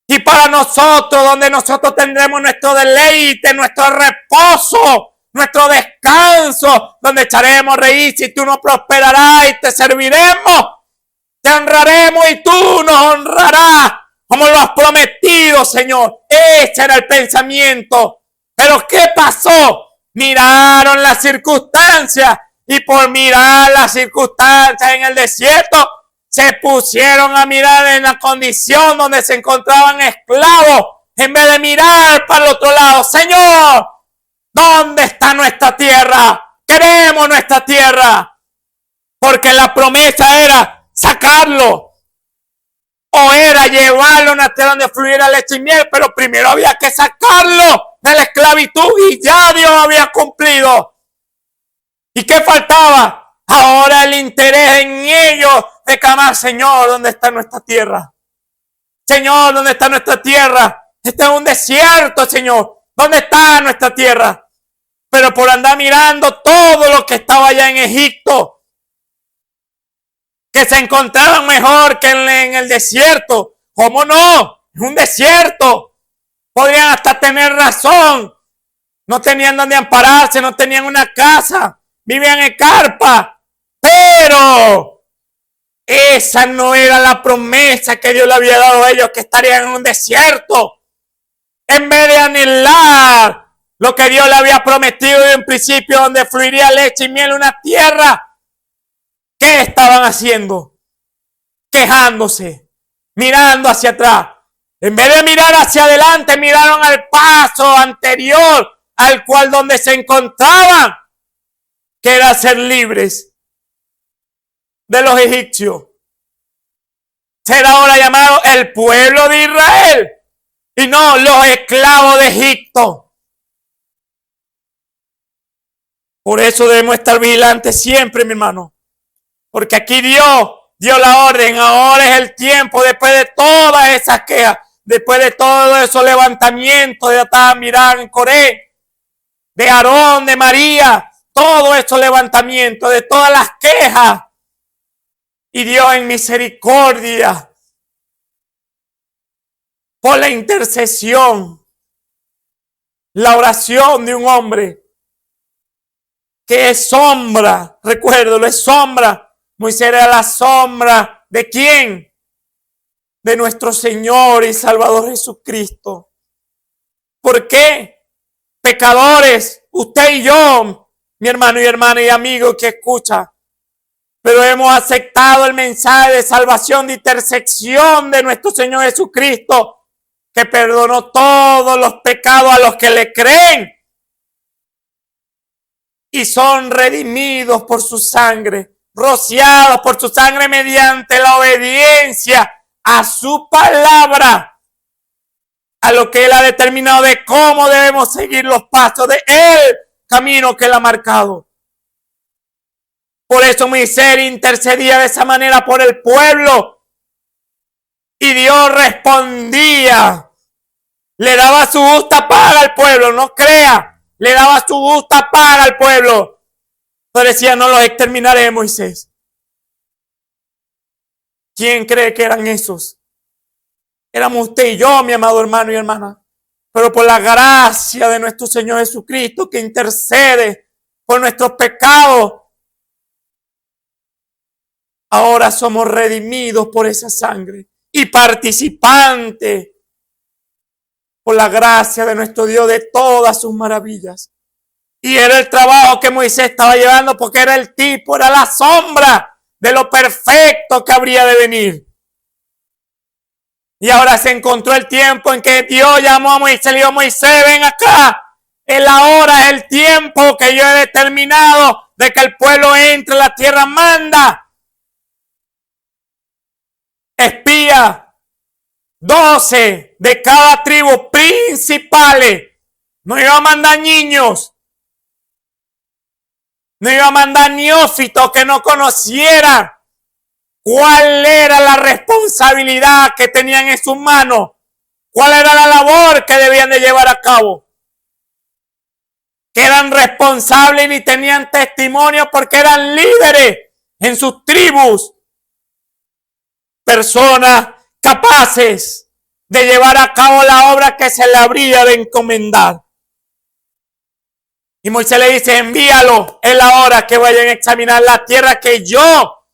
Y para nosotros, donde nosotros tendremos nuestro deleite, nuestro reposo, nuestro descanso, donde echaremos reír, y tú nos prosperarás y te serviremos, te honraremos y tú nos honrarás, como lo has prometido, Señor. Ese era el pensamiento. Pero ¿qué pasó? Miraron las circunstancias y por mirar las circunstancias en el desierto, se pusieron a mirar en la condición donde se encontraban esclavos, en vez de mirar para el otro lado. Señor, ¿dónde está nuestra tierra? Queremos nuestra tierra. Porque la promesa era sacarlo. O era llevarlo a una tierra donde fluyera leche y miel. Pero primero había que sacarlo de la esclavitud. Y ya Dios había cumplido. ¿Y qué faltaba? Ahora el interés en ellos de clamar, Señor, ¿dónde está nuestra tierra? Señor, ¿dónde está nuestra tierra? Este es un desierto, Señor. ¿Dónde está nuestra tierra? Pero por andar mirando todo lo que estaba allá en Egipto, que se encontraban mejor que en el desierto. ¿Cómo no? Es un desierto. Podrían hasta tener razón. No tenían donde ampararse, no tenían una casa, vivían en carpa. Pero esa no era la promesa que Dios le había dado a ellos, que estarían en un desierto. En vez de anhelar lo que Dios le había prometido en principio, donde fluiría leche y miel, una tierra, ¿qué estaban haciendo? Quejándose, mirando hacia atrás. En vez de mirar hacia adelante, miraron al paso anterior al cual donde se encontraban, que era ser libres de los egipcios. Ser ahora llamado el pueblo de Israel y no los esclavos de Egipto. Por eso debemos estar vigilantes siempre, mi hermano. Porque aquí Dios dio la orden. Ahora es el tiempo, después de todas esas quejas, después de todos esos levantamientos de Datán, Abiram, Coré, de Aarón, de María, todos esos levantamientos, de todas las quejas. Y Dios en misericordia, por la intercesión, la oración de un hombre que es sombra, recuérdalo, es sombra. Moisés era la sombra ¿de quién? De nuestro Señor y Salvador Jesucristo. ¿Por qué? Pecadores, usted y yo, mi hermano y hermana y amigo que escucha, pero hemos aceptado el mensaje de salvación, de intersección de nuestro Señor Jesucristo, que perdonó todos los pecados a los que le creen y son redimidos por su sangre, rociados por su sangre mediante la obediencia a su palabra, a lo que Él ha determinado de cómo debemos seguir los pasos de Él, camino que Él ha marcado. Por eso Moisés intercedía de esa manera por el pueblo y Dios respondía, le daba su justa paga al pueblo, no crea, le daba su justa paga al pueblo. Pero decía, no los exterminaré, Moisés. ¿Quién cree que eran esos? Éramos usted y yo, mi amado hermano y hermana. Pero por la gracia de nuestro Señor Jesucristo, que intercede por nuestros pecados, ahora somos redimidos por esa sangre y participantes por la gracia de nuestro Dios de todas sus maravillas. Y era el trabajo que Moisés estaba llevando, porque era el tipo, era la sombra de lo perfecto que habría de venir. Y ahora se encontró el tiempo en que Dios llamó a Moisés y le dijo, Moisés, ven acá. Es la hora, es el tiempo que yo he determinado de que el pueblo entre a la tierra. Manda espía, 12 de cada tribu principales. No iba a mandar niños. No iba a mandar neófitos que no conocieran cuál era la responsabilidad que tenían en sus manos, cuál era la labor que debían de llevar a cabo. Que eran responsables y tenían testimonio porque eran líderes en sus tribus. Personas capaces de llevar a cabo la obra que se le habría de encomendar. Y Moisés le dice, envíalo, es la hora que vayan a examinar la tierra que yo,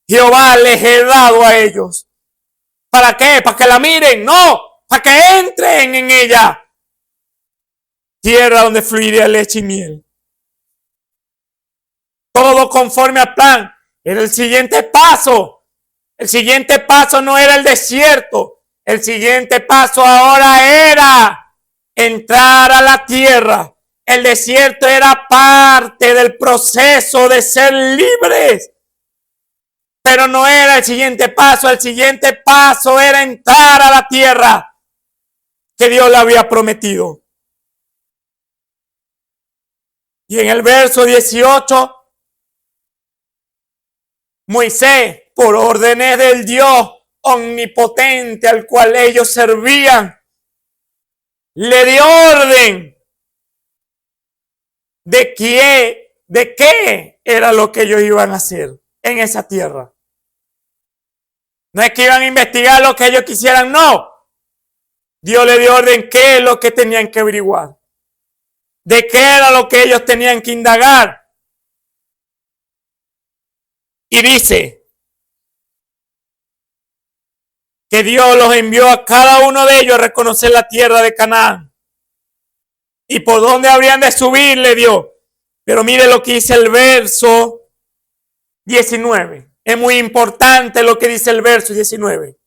Jehová, les he dado a ellos. ¿Para qué? ¿Para que la miren? No, para que entren en ella. Tierra donde fluiría leche y miel. Todo conforme al plan. Era el siguiente paso. El siguiente paso no era el desierto. El siguiente paso ahora era entrar a la tierra. El desierto era parte del proceso de ser libres. Pero no era el siguiente paso. El siguiente paso era entrar a la tierra que Dios le había prometido. Y en el verso 18, Moisés, por órdenes del Dios omnipotente al cual ellos servían, le dio orden de qué era lo que ellos iban a hacer en esa tierra. No es que iban a investigar lo que ellos quisieran, no. Dios le dio orden qué es lo que tenían que averiguar. De qué era lo que ellos tenían que indagar. Y dice que Dios los envió a cada uno de ellos a reconocer la tierra de Canaán. Y por dónde habrían de subir le dio. Pero mire lo que dice el verso 19. Es muy importante lo que dice el verso 19.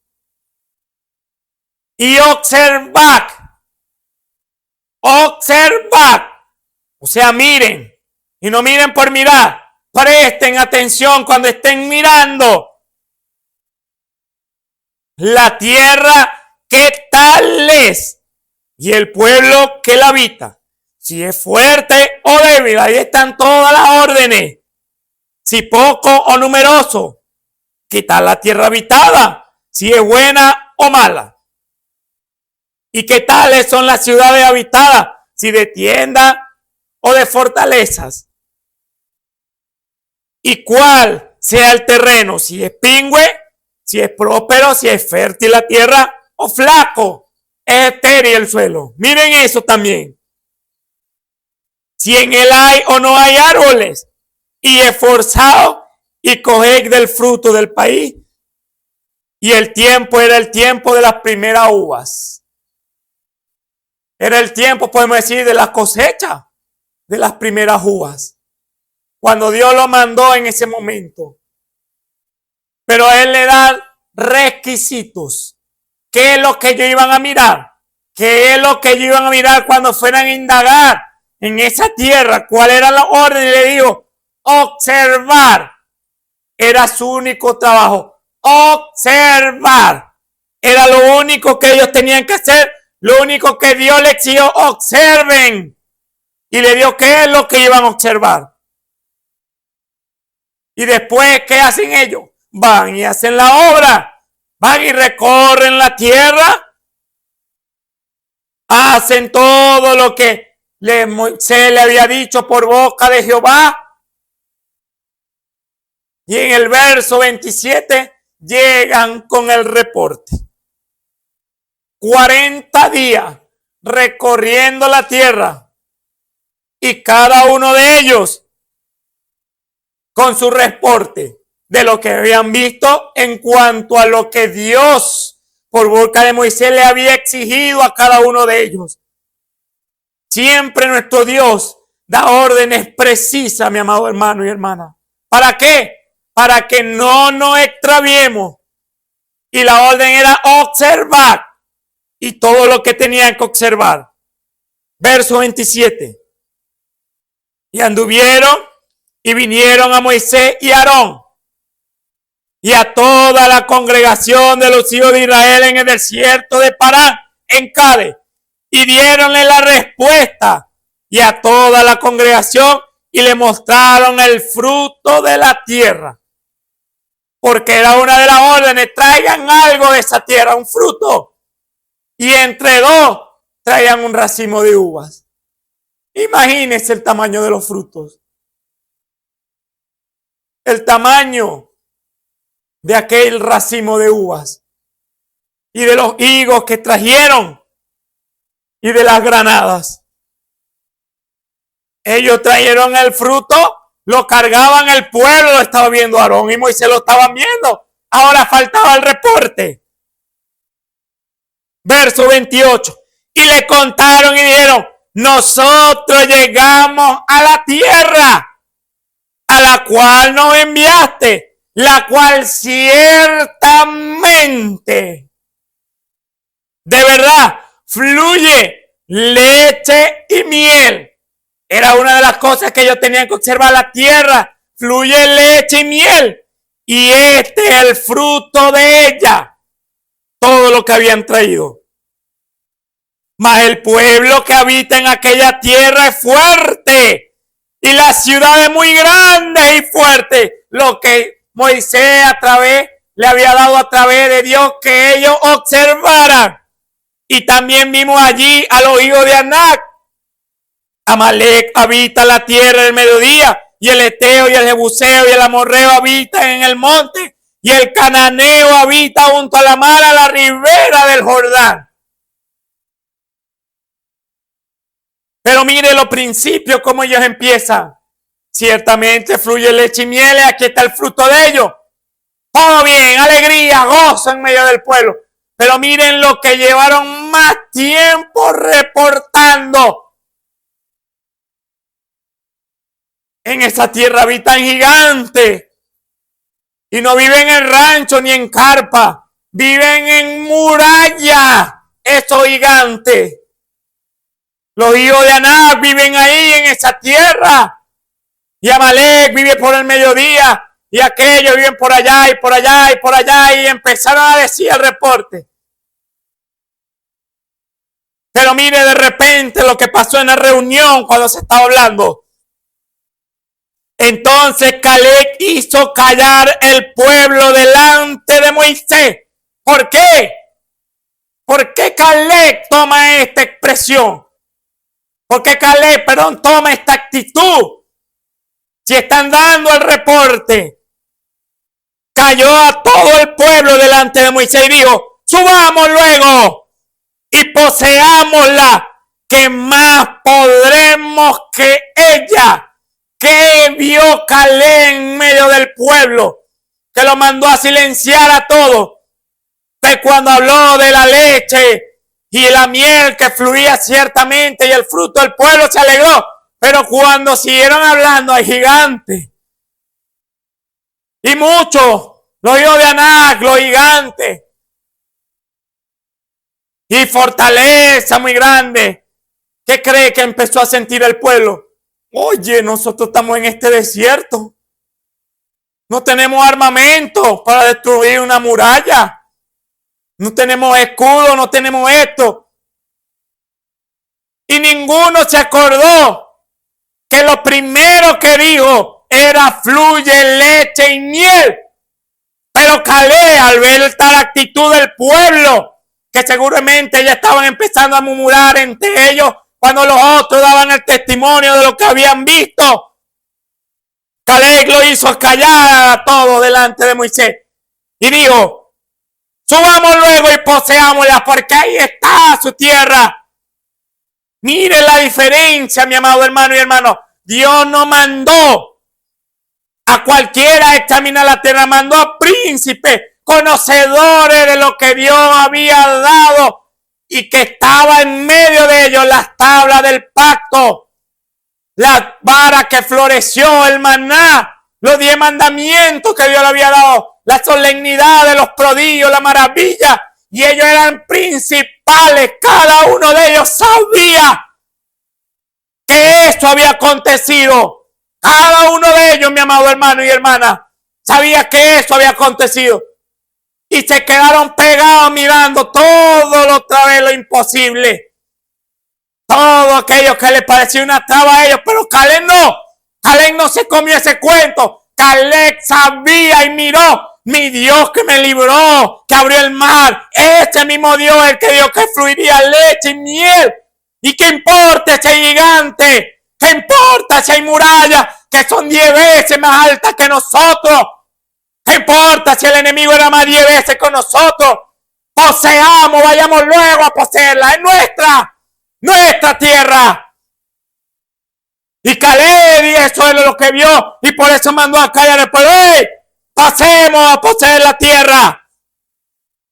Y observad. O sea, miren. Y no miren por mirar. Presten atención cuando estén mirando. La tierra, ¿qué tal es? Y el pueblo que la habita. Si es fuerte o débil. Ahí están todas las órdenes. Si poco o numeroso. ¿Qué tal la tierra habitada? Si es buena o mala. ¿Y qué tales son las ciudades habitadas? Si de tiendas o de fortalezas. ¿Y cuál sea el terreno? Si es pingüe, si es próspero, si es fértil la tierra o flaco, es estéril el suelo. Miren eso también. Si en él hay o no hay árboles, y esforzado y coged del fruto del país. Y el tiempo era el tiempo de las primeras uvas. Era el tiempo, podemos decir, de la cosecha de las primeras uvas. Cuando Dios lo mandó en ese momento. Pero a él le da requisitos. ¿Qué es lo que ellos iban a mirar? ¿Qué es lo que ellos iban a mirar cuando fueran a indagar en esa tierra? ¿Cuál era la orden? Y le dijo, observar. Era su único trabajo. Observar. Era lo único que ellos tenían que hacer. Lo único que Dios les exigió, observen. Y le dio qué es lo que iban a observar. Y después, ¿qué hacen ellos? Van y hacen la obra. Van y recorren la tierra. Hacen todo lo que Moisés le había dicho por boca de Jehová. Y en el verso 27 llegan con el reporte. 40 días recorriendo la tierra. Y cada uno de ellos con su reporte de lo que habían visto en cuanto a lo que Dios por boca de Moisés le había exigido a cada uno de ellos. Siempre nuestro Dios da órdenes precisas, mi amado hermano y hermana. ¿Para qué? Para que no nos extraviemos. Y la orden era observar. Y todo lo que tenían que observar. Verso 27. Y anduvieron y vinieron a Moisés y a Aarón y a toda la congregación de los hijos de Israel en el desierto de Parán, en Cades, y dieronle la respuesta y a toda la congregación y le mostraron el fruto de la tierra. Porque era una de las órdenes, traigan algo de esa tierra, un fruto. Y entre dos traían un racimo de uvas. Imagínense el tamaño de los frutos. El tamaño de aquel racimo de uvas. Y de los higos que trajeron. Y de las granadas. Ellos trajeron el fruto, lo cargaban el pueblo, lo estaba viendo Aarón y Moisés lo estaban viendo. Ahora faltaba el reporte. Verso 28. Y le contaron y dijeron, nosotros llegamos a la tierra a la cual nos enviaste, la cual ciertamente, de verdad, fluye leche y miel. Era una de las cosas que ellos tenían que observar, la tierra, fluye leche y miel. Y este es el fruto de ella, todo lo que habían traído. Mas el pueblo que habita en aquella tierra es fuerte. Y la ciudad es muy grande y fuerte. Lo que Moisés le había dado a través de Dios que ellos observaran. Y también vimos allí a los hijos de Anac. Amalek habita la tierra del mediodía. Y el Eteo y el Jebuseo y el Amorreo habitan en el monte. y el cananeo habita junto a la mar a la ribera del Jordán. Pero mire los principios, cómo ellos empiezan. Ciertamente fluye leche y miel, y aquí está el fruto de ellos. Todo bien, alegría, gozo en medio del pueblo. Pero miren lo que llevaron más tiempo reportando. En esa tierra habitan gigantes. Y no viven en rancho ni en carpa. Viven en muralla. Esos gigantes. Los hijos de Anak viven ahí en esa tierra. Y Amalek vive por el mediodía. Y aquellos viven por allá y por allá y por allá. Y empezaron a decir el reporte. Pero mire de repente lo que pasó en la reunión cuando se estaba hablando. Entonces Caleb hizo callar el pueblo delante de Moisés. ¿Por qué? ¿Por qué Caleb toma esta expresión? ¿Por qué Caleb, toma esta actitud? Si están dando el reporte. Cayó a todo el pueblo delante de Moisés y dijo, subamos luego y poseámosla, que más podremos que ella. ¿Qué vio Caleb en medio del pueblo? Que lo mandó a silenciar a todos. Que cuando habló de la leche y la miel que fluía ciertamente y el fruto del pueblo se alegró. Pero cuando siguieron hablando hay gigantes. Y muchos, los hijos de Anak, los gigantes. Y fortaleza muy grande. ¿Qué cree que empezó a sentir el pueblo? Oye, nosotros estamos en este desierto. No tenemos armamento para destruir una muralla. No tenemos escudo, no tenemos esto. Y ninguno se acordó que lo primero que dijo era fluye leche y miel. Pero Caleb, al ver tal actitud del pueblo, que seguramente ya estaban empezando a murmurar entre ellos, cuando los otros daban el testimonio de lo que habían visto, Caleb lo hizo callar a todos delante de Moisés. Y dijo, subamos luego y poseámosla, porque ahí está su tierra. Mire la diferencia, mi amado hermano y hermano. Dios no mandó a cualquiera a examinar la tierra, mandó a príncipes, conocedores de lo que Dios había dado. Y que estaba en medio de ellos las tablas del pacto, la vara que floreció, el maná, los 10 mandamientos que Dios le había dado, la solemnidad de los prodigios, la maravilla. Y ellos eran principales, cada uno de ellos sabía que esto había acontecido. Cada uno de ellos, mi amado hermano y hermana, sabía que eso había acontecido. Y se quedaron pegados mirando todo lo imposible. Todo aquello que les parecía una traba a ellos. Pero Caleb no. Caleb no se comió ese cuento. Caleb sabía y miró. Mi Dios que me libró, que abrió el mar. Ese mismo Dios el que dijo que fluiría leche y miel. ¿Y qué importa si hay gigante? ¿Qué importa si hay murallas que son 10 veces más altas que nosotros? ¿Qué importa si el enemigo era más 10 veces con nosotros? Poseamos, vayamos luego a poseerla. Es nuestra tierra. Y Caleb, y eso es lo que vio. Y por eso mandó a callar el pueblo. ¡Ey! Pasemos a poseer la tierra.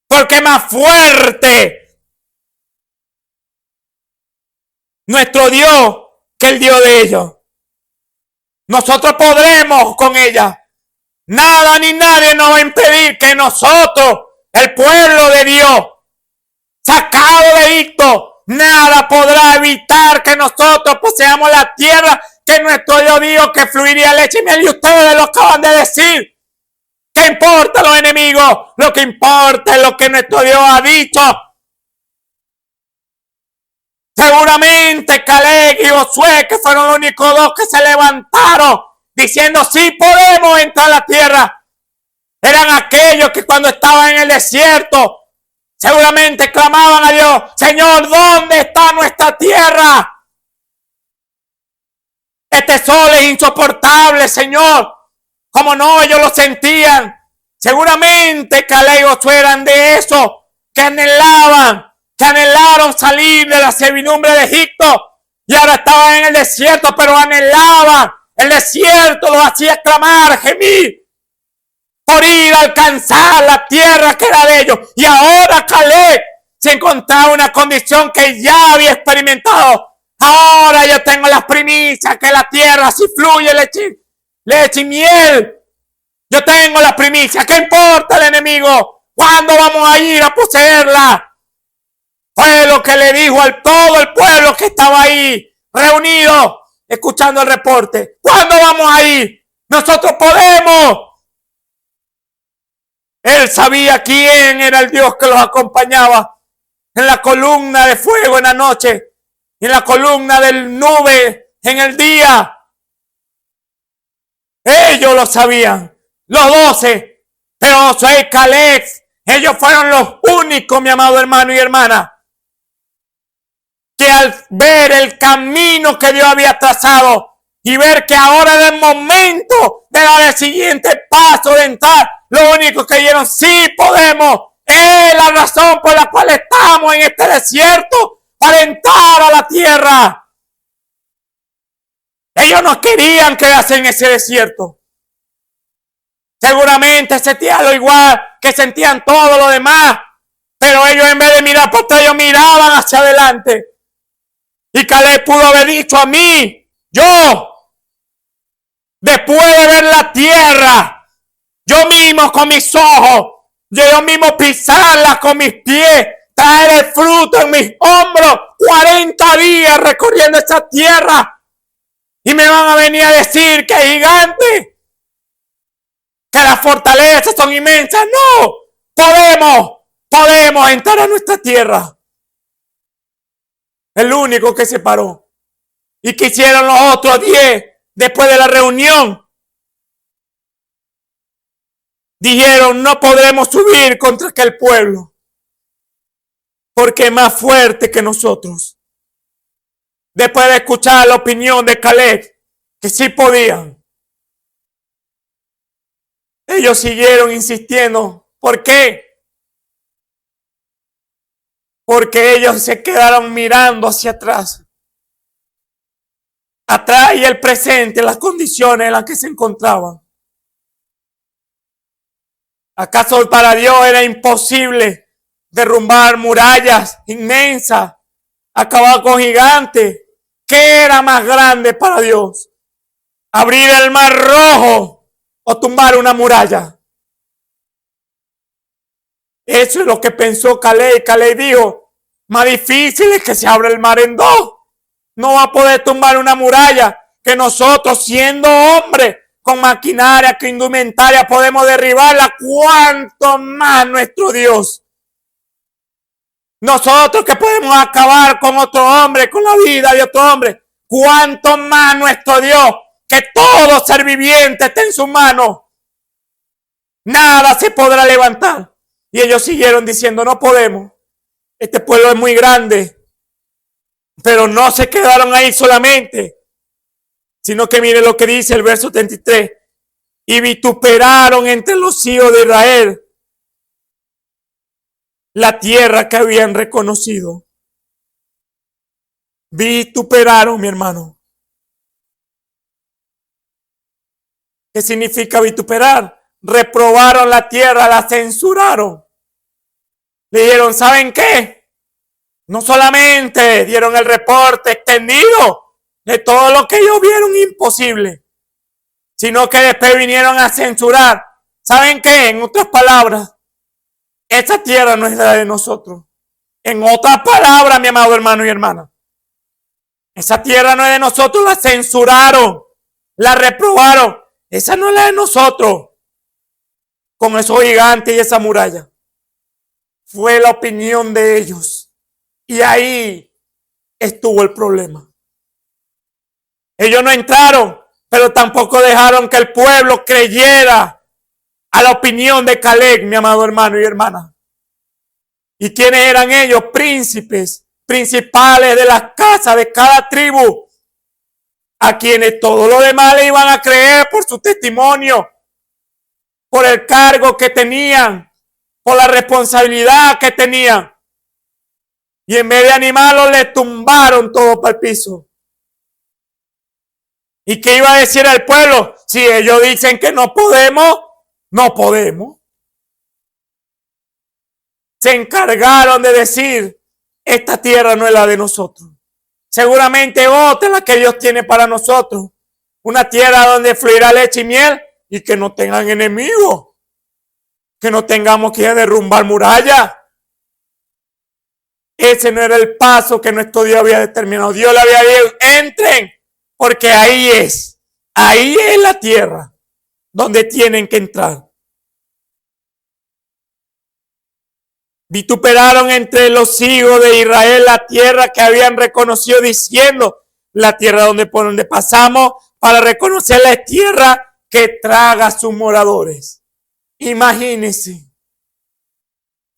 Porque es más fuerte nuestro Dios que el Dios de ellos. Nosotros podremos con ella. Nada ni nadie nos va a impedir que nosotros, el pueblo de Dios, sacado de Egipto, nada podrá evitar que nosotros poseamos la tierra que nuestro Dios dijo que fluiría leche y miel. Y ustedes lo acaban de decir. ¿Qué importa los enemigos? Lo que importa es lo que nuestro Dios ha dicho. Seguramente Caleb y Josué, que fueron los únicos dos que se levantaron diciendo sí podemos entrar a la tierra, eran aquellos que cuando estaban en el desierto seguramente clamaban a Dios, Señor, ¿dónde está nuestra tierra? Este sol es insoportable, Señor. ¿Cómo no? Ellos lo sentían. Seguramente Caleb y Josué eran de esos que anhelaron salir de la servidumbre de Egipto y ahora estaban en el desierto, pero anhelaban. El desierto los hacía clamar, gemir, por ir a alcanzar la tierra que era de ellos. Y ahora Caleb se encontraba en una condición que ya había experimentado. Ahora yo tengo las primicias, que la tierra si fluye leche y miel. Yo tengo las primicias. ¿Qué importa el enemigo? ¿Cuándo vamos a ir a poseerla? Fue lo que le dijo a todo el pueblo que estaba ahí reunido escuchando el reporte. ¿Cuándo vamos a ir? Nosotros podemos. Él sabía quién era el Dios que los acompañaba en la columna de fuego en la noche y en la columna de nube en el día. Ellos lo sabían, los 12, pero Josué y Caleb, ellos fueron los únicos, mi amado hermano y hermana, que al ver el camino que Dios había trazado y ver que ahora era el momento de dar el siguiente paso, de entrar, lo único que dijeron, sí podemos, es la razón por la cual estamos en este desierto, para entrar a la tierra. Ellos no querían quedarse en ese desierto. Seguramente sentían lo igual que sentían todos los demás, pero ellos en vez de mirar por atrás, ellos miraban hacia adelante. Y Caleb pudo haber dicho a mí, yo, después de ver la tierra, yo mismo con mis ojos, yo mismo pisarla con mis pies, traer el fruto en mis hombros, 40 días recorriendo esa tierra, y me van a venir a decir que es gigante, que las fortalezas son inmensas. No, podemos entrar a nuestra tierra. El único que se paró. ¿Y que hicieron los otros 10 después de la reunión? Dijeron, no podremos subir contra aquel pueblo, porque es más fuerte que nosotros. Después de escuchar la opinión de Caleb, que sí podían, ellos siguieron insistiendo. ¿Por qué? Porque ellos se quedaron mirando hacia atrás. Atrás y el presente, las condiciones en las que se encontraban. ¿Acaso para Dios era imposible derrumbar murallas inmensas, acabar con gigantes? ¿Qué era más grande para Dios? ¿Abrir el mar rojo o tumbar una muralla? Eso es lo que pensó Caleb. Caleb dijo, más difícil es que se abra el mar en dos. No va a poder tumbar una muralla que nosotros, siendo hombres, con maquinaria, con indumentaria, podemos derribarla. ¿Cuánto más nuestro Dios? Nosotros que podemos acabar con otro hombre, con la vida de otro hombre. ¿Cuánto más nuestro Dios? Que todo ser viviente esté en sus manos. Nada se podrá levantar. Y ellos siguieron diciendo, no podemos. Este pueblo es muy grande. Pero no se quedaron ahí solamente, sino que mire lo que dice el verso 33. Y vituperaron entre los hijos de Israel la tierra que habían reconocido. Vituperaron, mi hermano. ¿Qué significa vituperar? Reprobaron la tierra, la censuraron. Le dijeron, ¿saben qué? No solamente dieron el reporte extendido de todo lo que ellos vieron imposible, sino que después vinieron a censurar. ¿Saben qué? En otras palabras, esa tierra no es la de nosotros. En otras palabras, mi amado hermano y hermana, esa tierra no es de nosotros, la censuraron, la reprobaron. Esa no es la de nosotros, con esos gigantes y esa muralla. Fue la opinión de ellos. Y ahí estuvo el problema. Ellos no entraron, pero tampoco dejaron que el pueblo creyera a la opinión de Caleb, mi amado hermano y hermana. ¿Y quiénes eran ellos? Príncipes, principales de las casas de cada tribu, a quienes todos los demás le iban a creer por su testimonio, por el cargo que tenían, por la responsabilidad que tenían. Y en vez de animarlos, le tumbaron todo para el piso. ¿Y qué iba a decir el pueblo? Si ellos dicen que no podemos, no podemos. Se encargaron de decir, esta tierra no es la de nosotros. Seguramente otra es la que Dios tiene para nosotros. Una tierra donde fluirá leche y miel y que no tengan enemigos. Que no tengamos que derrumbar murallas. Ese no era el paso que nuestro Dios había determinado. Dios le había dicho, entren, porque ahí es la tierra donde tienen que entrar. Vituperaron entre los hijos de Israel la tierra que habían reconocido, diciendo, la tierra por donde pasamos para reconocer la tierra que traga a sus moradores. Imagínense.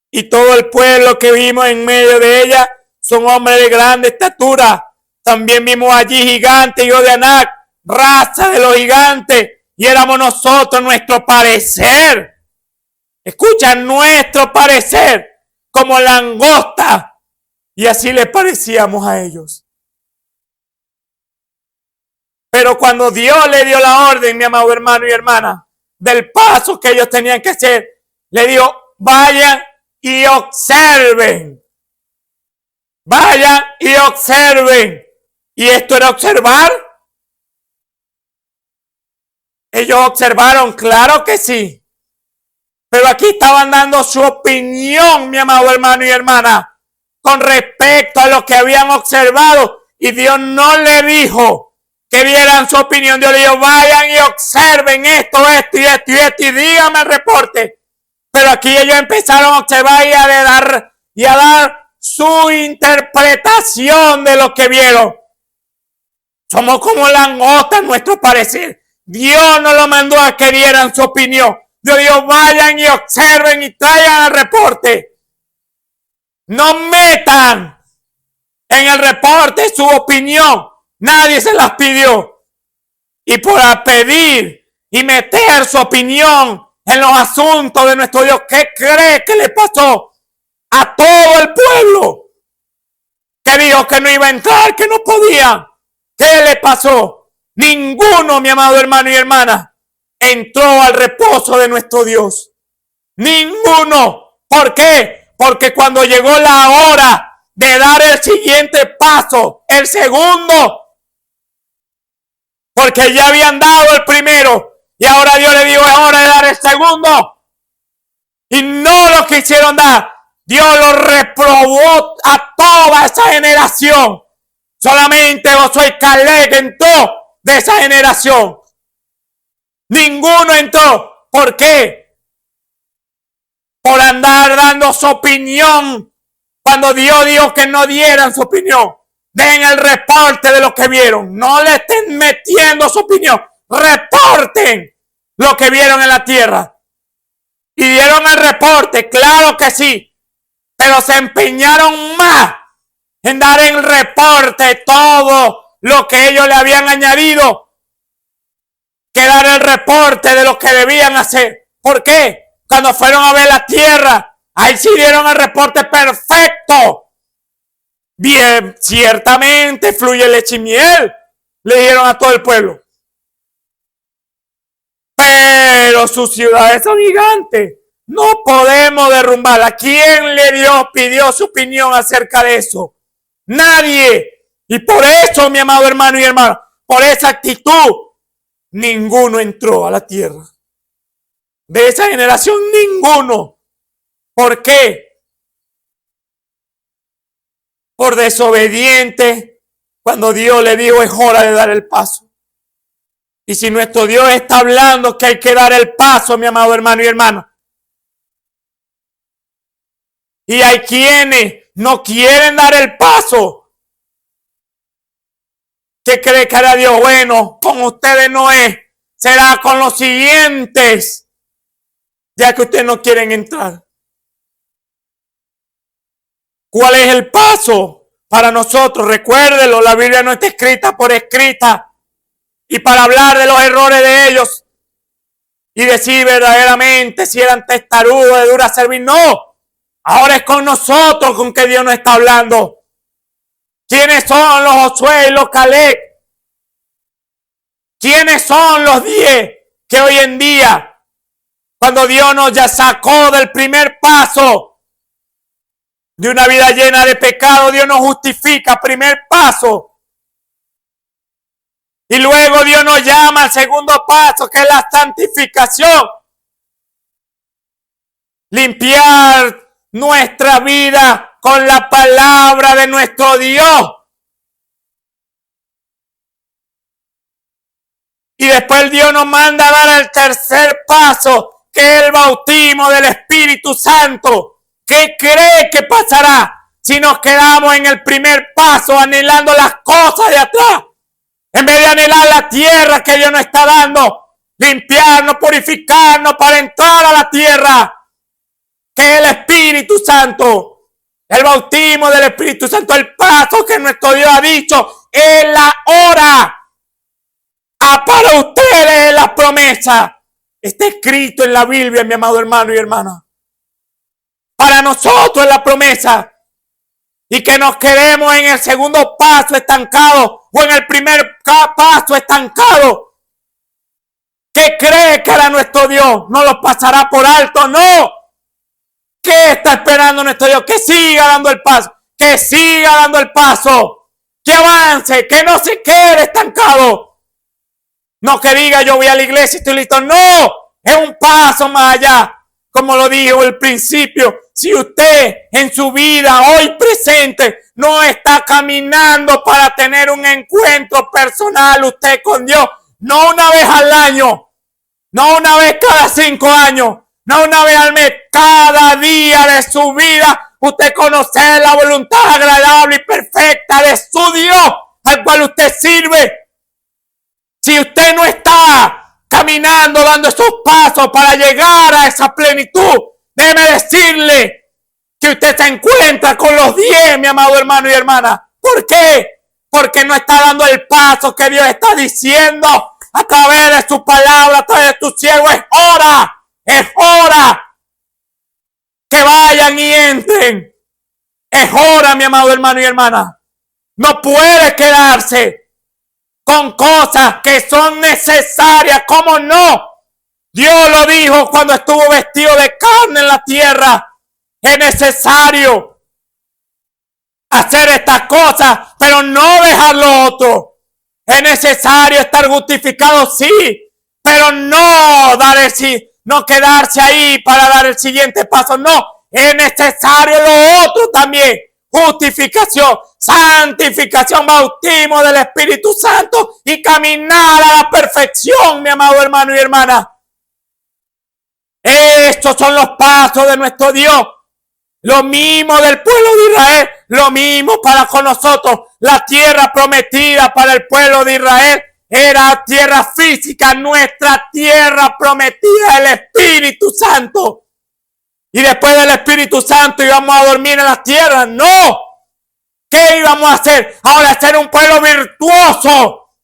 Y todo el pueblo que vimos en medio de ella son hombres de grande estatura. También vimos allí gigantes, hijos de Anac, raza de los gigantes, y éramos nosotros, nuestro parecer. Escucha, nuestro parecer, como langosta, y así les parecíamos a ellos. Pero cuando Dios le dio la orden, mi amado hermano y hermana, del paso que ellos tenían que hacer, le dijo, vayan y observen. Vayan y observen. ¿Y esto era observar? Ellos observaron, claro que sí. Pero aquí estaban dando su opinión, mi amado hermano y hermana, con respecto a lo que habían observado. Y Dios no le dijo que dieran su opinión. Dios le dijo, vayan y observen esto y díganme el reporte. Pero aquí ellos empezaron a observar y a dar su interpretación de lo que vieron. Somos como langostas en nuestro parecer. Dios nos lo mandó a que dieran su opinión. Dios dijo, vayan y observen y traigan el reporte. No metan en el reporte su opinión. Nadie se las pidió. Y por pedir y meter su opinión en los asuntos de nuestro Dios, ¿qué cree que le pasó a todo el pueblo? Que dijo que no iba a entrar, que no podía. ¿Qué le pasó? Ninguno, mi amado hermano y hermana, entró al reposo de nuestro Dios. Ninguno. ¿Por qué? Porque cuando llegó la hora de dar el siguiente paso, el segundo, porque ya habían dado el primero y ahora Dios le dijo, es hora de dar el segundo, y no lo quisieron dar. Dios lo reprobó a toda esa generación. Solamente Josué y Caleb entró de esa generación. Ninguno entró. ¿Por qué? Por andar dando su opinión cuando Dios dijo que no dieran su opinión. Den el reporte de lo que vieron. No le estén metiendo su opinión. Reporten lo que vieron en la tierra. Y dieron el reporte, claro que sí. Pero se empeñaron más en dar el reporte todo lo que ellos le habían añadido que dar el reporte de lo que debían hacer. ¿Por qué? Cuando fueron a ver la tierra, ahí sí dieron el reporte perfecto. Bien, ciertamente fluye leche y miel, le dijeron a todo el pueblo. Pero sus ciudades son gigantes. No podemos derrumbarla. ¿Quién pidió su opinión acerca de eso? Nadie. Y por eso, mi amado hermano y hermana, por esa actitud, ninguno entró a la tierra. De esa generación, ninguno. ¿Por qué? Por desobediente, cuando Dios le dijo es hora de dar el paso. Y si nuestro Dios está hablando que hay que dar el paso, mi amado hermano y hermana, y hay quienes no quieren dar el paso, ¿qué cree que hará Dios? Bueno, con ustedes no es, será con los siguientes, ya que ustedes no quieren entrar. ¿Cuál es el paso para nosotros? Recuérdelo, la Biblia no está escrita por escrita. Y para hablar de los errores de ellos, y decir verdaderamente si eran testarudos, de dura servir. No, ahora es con nosotros con que Dios nos está hablando. ¿Quiénes son los Josué y los Caleb? ¿Quiénes son los 10 que hoy en día, cuando Dios nos ya sacó del primer paso de una vida llena de pecado, Dios nos justifica, primer paso? Y luego Dios nos llama al segundo paso, que es la santificación. Limpiar nuestra vida con la palabra de nuestro Dios. Y después Dios nos manda a dar el tercer paso, que es el bautismo del Espíritu Santo. ¿Qué cree que pasará si nos quedamos en el primer paso anhelando las cosas de atrás? En vez de anhelar la tierra que Dios nos está dando, limpiarnos, purificarnos para entrar a la tierra, que es el Espíritu Santo. El bautismo del Espíritu Santo, el paso que nuestro Dios ha dicho, es la hora. Para ustedes la promesa. Está escrito en la Biblia, mi amado hermano y hermana. Para nosotros es la promesa. Y que nos quedemos en el segundo paso estancado o en el primer paso estancado. ¿Qué cree que hará nuestro Dios? ¿No lo pasará por alto? No. ¿Qué está esperando nuestro Dios? Que siga dando el paso. Que siga dando el paso. Que avance. Que no se quede estancado. No que diga yo voy a la iglesia y estoy listo. No. Es un paso más allá. Como lo dijo al principio, si usted en su vida hoy presente no está caminando para tener un encuentro personal usted con Dios, no una vez al año, no una vez cada 5 años, no una vez al mes, cada día de su vida, usted conocer la voluntad agradable y perfecta de su Dios al cual usted sirve. Si usted no está caminando, dando esos pasos para llegar a esa plenitud, déjeme decirle que usted se encuentra con los 10, mi amado hermano y hermana. ¿Por qué? Porque no está dando el paso que Dios está diciendo a través de su palabra, a través de tu siervo. Es hora que vayan y entren. Es hora, mi amado hermano y hermana. No puede quedarse con cosas que son necesarias. ¿Cómo no? Dios lo dijo cuando estuvo vestido de carne en la tierra. Es necesario hacer estas cosas, pero no dejar lo otro. Es necesario estar justificado, sí, pero no no quedarse ahí para dar el siguiente paso. No, es necesario lo otro también. Justificación, santificación, bautismo del Espíritu Santo y caminar a la perfección, mi amado hermano y hermana. Estos son los pasos de nuestro Dios. Lo mismo del pueblo de Israel, lo mismo para con nosotros. La tierra prometida para el pueblo de Israel era tierra física, nuestra tierra prometida, el Espíritu Santo. Y después del Espíritu Santo íbamos a dormir en la tierra. No. ¿Qué íbamos a hacer? Ahora ser un pueblo virtuoso.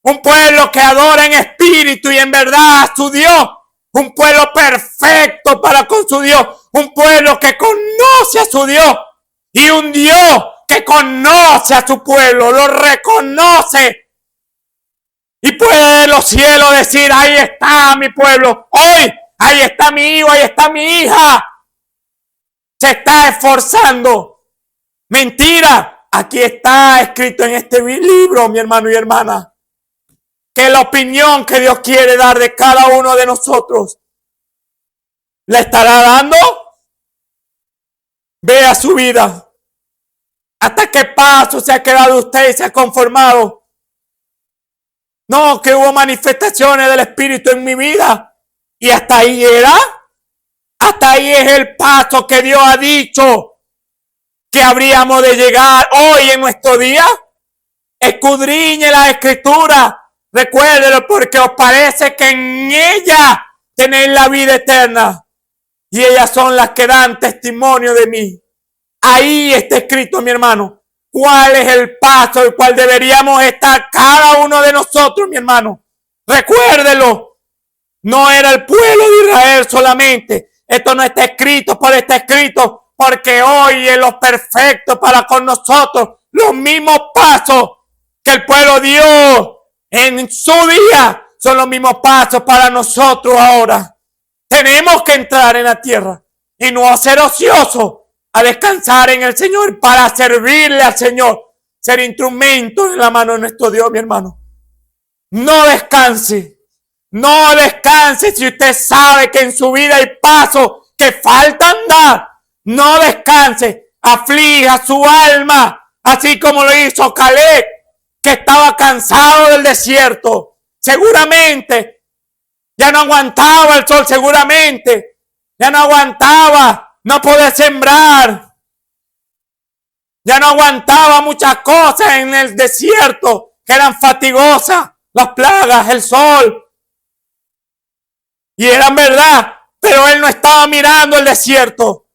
Un pueblo que adora en espíritu y en verdad a su Dios. Un pueblo perfecto para con su Dios. Un pueblo que conoce a su Dios. Y un Dios que conoce a su pueblo. Lo reconoce. Y puede de los cielos decir, ahí está mi pueblo. Hoy, ahí está mi hijo, ahí está mi hija. Se está esforzando. Mentira. Aquí está escrito en este libro, mi hermano y hermana, que la opinión que Dios quiere dar de cada uno de nosotros, ¿le estará dando? Vea su vida. ¿Hasta qué paso se ha quedado usted y se ha conformado? No, que hubo manifestaciones del Espíritu en mi vida. Y hasta ahí era. Hasta ahí es el paso que Dios ha dicho que habríamos de llegar hoy en nuestro día. Escudriñe la Escritura. Recuérdelo porque os parece que en ella tenéis la vida eterna. Y ellas son las que dan testimonio de mí. Ahí está escrito, mi hermano, cuál es el paso el cual deberíamos estar cada uno de nosotros, mi hermano. Recuérdelo. No era el pueblo de Israel solamente. Esto no está escrito, pero está escrito porque hoy es lo perfecto para con nosotros. Los mismos pasos que el pueblo dio en su día son los mismos pasos para nosotros ahora. Tenemos que entrar en la tierra y no ser ociosos, a descansar en el Señor para servirle al Señor, ser instrumento en la mano de nuestro Dios, mi hermano. No descanse, no descanse si usted sabe que en su vida hay pasos que faltan dar. No descanse, aflija su alma, así como lo hizo Caleb, que estaba cansado del desierto. Seguramente ya no aguantaba el sol, seguramente ya no aguantaba no poder sembrar. Ya no aguantaba muchas cosas en el desierto que eran fatigosas, las plagas, el sol. Y eran verdad, pero él no estaba mirando el desierto.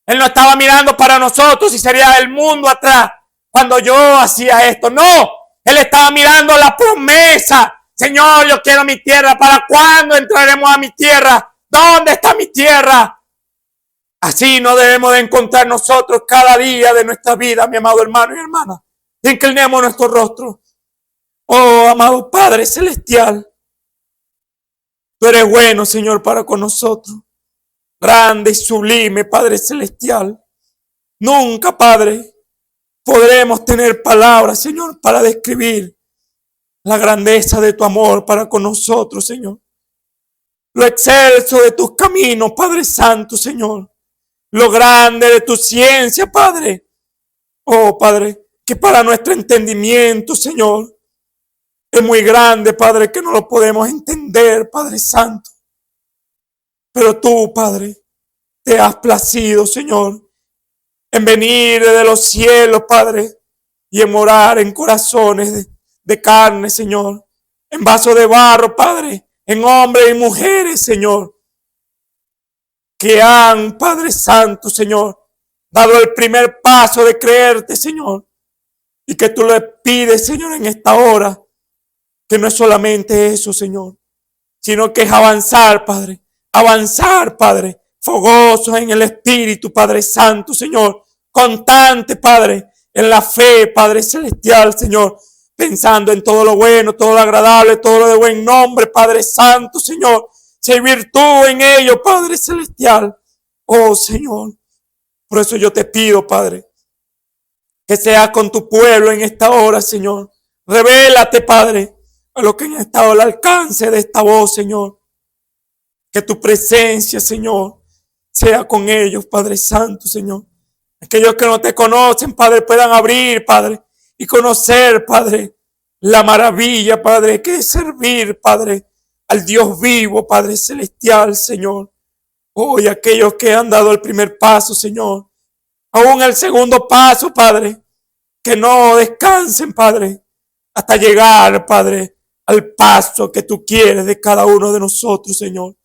Él no estaba mirando para nosotros y sería el mundo atrás cuando yo hacía esto. No, él estaba mirando la promesa. Señor, yo quiero mi tierra. ¿Para cuándo entraremos a mi tierra? ¿Dónde está mi tierra? Así no debemos de encontrar nosotros cada día de nuestra vida, mi amado hermano y hermana. Inclinemos nuestro rostro. Oh, amado Padre Celestial, tú eres bueno, Señor, para con nosotros. Grande y sublime, Padre Celestial. Nunca, Padre, podremos tener palabras, Señor, para describir la grandeza de tu amor para con nosotros, Señor. Lo excelso de tus caminos, Padre Santo, Señor. Lo grande de tu ciencia, Padre. Oh, Padre, que para nuestro entendimiento, Señor, es muy grande, Padre, que no lo podemos entender, Padre Santo. Pero tú, Padre, te has placido, Señor, en venir de los cielos, Padre, y en morar en corazones de carne, Señor, en vasos de barro, Padre, en hombres y mujeres, Señor, que han, Padre Santo, Señor, dado el primer paso de creerte, Señor, y que tú le pides, Señor, en esta hora, que no es solamente eso, Señor, sino que es avanzar, Padre, fogosos en el Espíritu, Padre Santo, Señor, constante, Padre, en la fe, Padre Celestial, Señor, pensando en todo lo bueno, todo lo agradable, todo lo de buen nombre, Padre Santo, Señor, si hay virtud en ello, Padre Celestial. Oh, Señor, por eso yo te pido, Padre, que seas con tu pueblo en esta hora, Señor. Revélate, Padre, a los que han estado al alcance de esta voz, Señor. Que tu presencia, Señor, sea con ellos, Padre Santo, Señor. Aquellos que no te conocen, Padre, puedan abrir, Padre, y conocer, Padre, la maravilla, Padre, que es servir, Padre, al Dios vivo, Padre Celestial, Señor. Hoy aquellos que han dado el primer paso, Señor, aún el segundo paso, Padre, que no descansen, Padre, hasta llegar, Padre, al paso que tú quieres de cada uno de nosotros, Señor.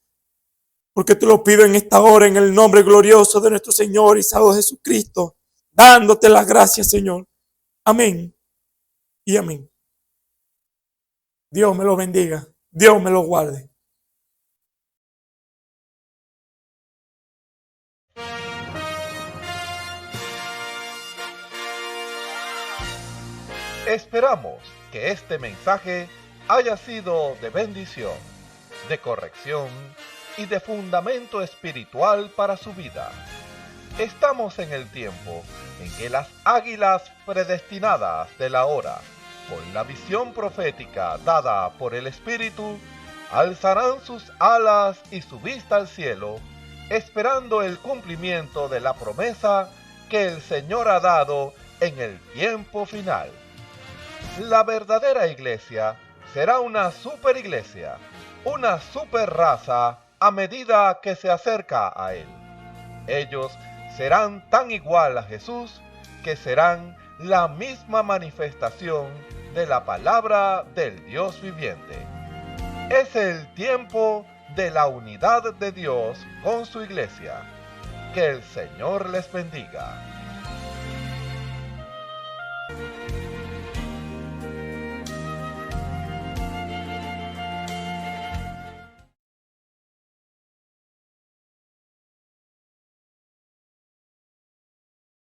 Porque te lo pido en esta hora, en el nombre glorioso de nuestro Señor y Salvador Jesucristo, dándote las gracias, Señor. Amén y amén. Dios me lo bendiga. Dios me lo guarde. Esperamos que este mensaje haya sido de bendición, de corrección y de fundamento espiritual para su vida. Estamos en el tiempo en que las águilas predestinadas de la hora, con la visión profética dada por el Espíritu, alzarán sus alas y su vista al cielo, esperando el cumplimiento de la promesa que el Señor ha dado en el tiempo final. La verdadera iglesia será una superiglesia, una superraza a medida que se acerca a Él. Ellos serán tan igual a Jesús que serán la misma manifestación de la palabra del Dios viviente. Es el tiempo de la unidad de Dios con su iglesia. Que el Señor les bendiga.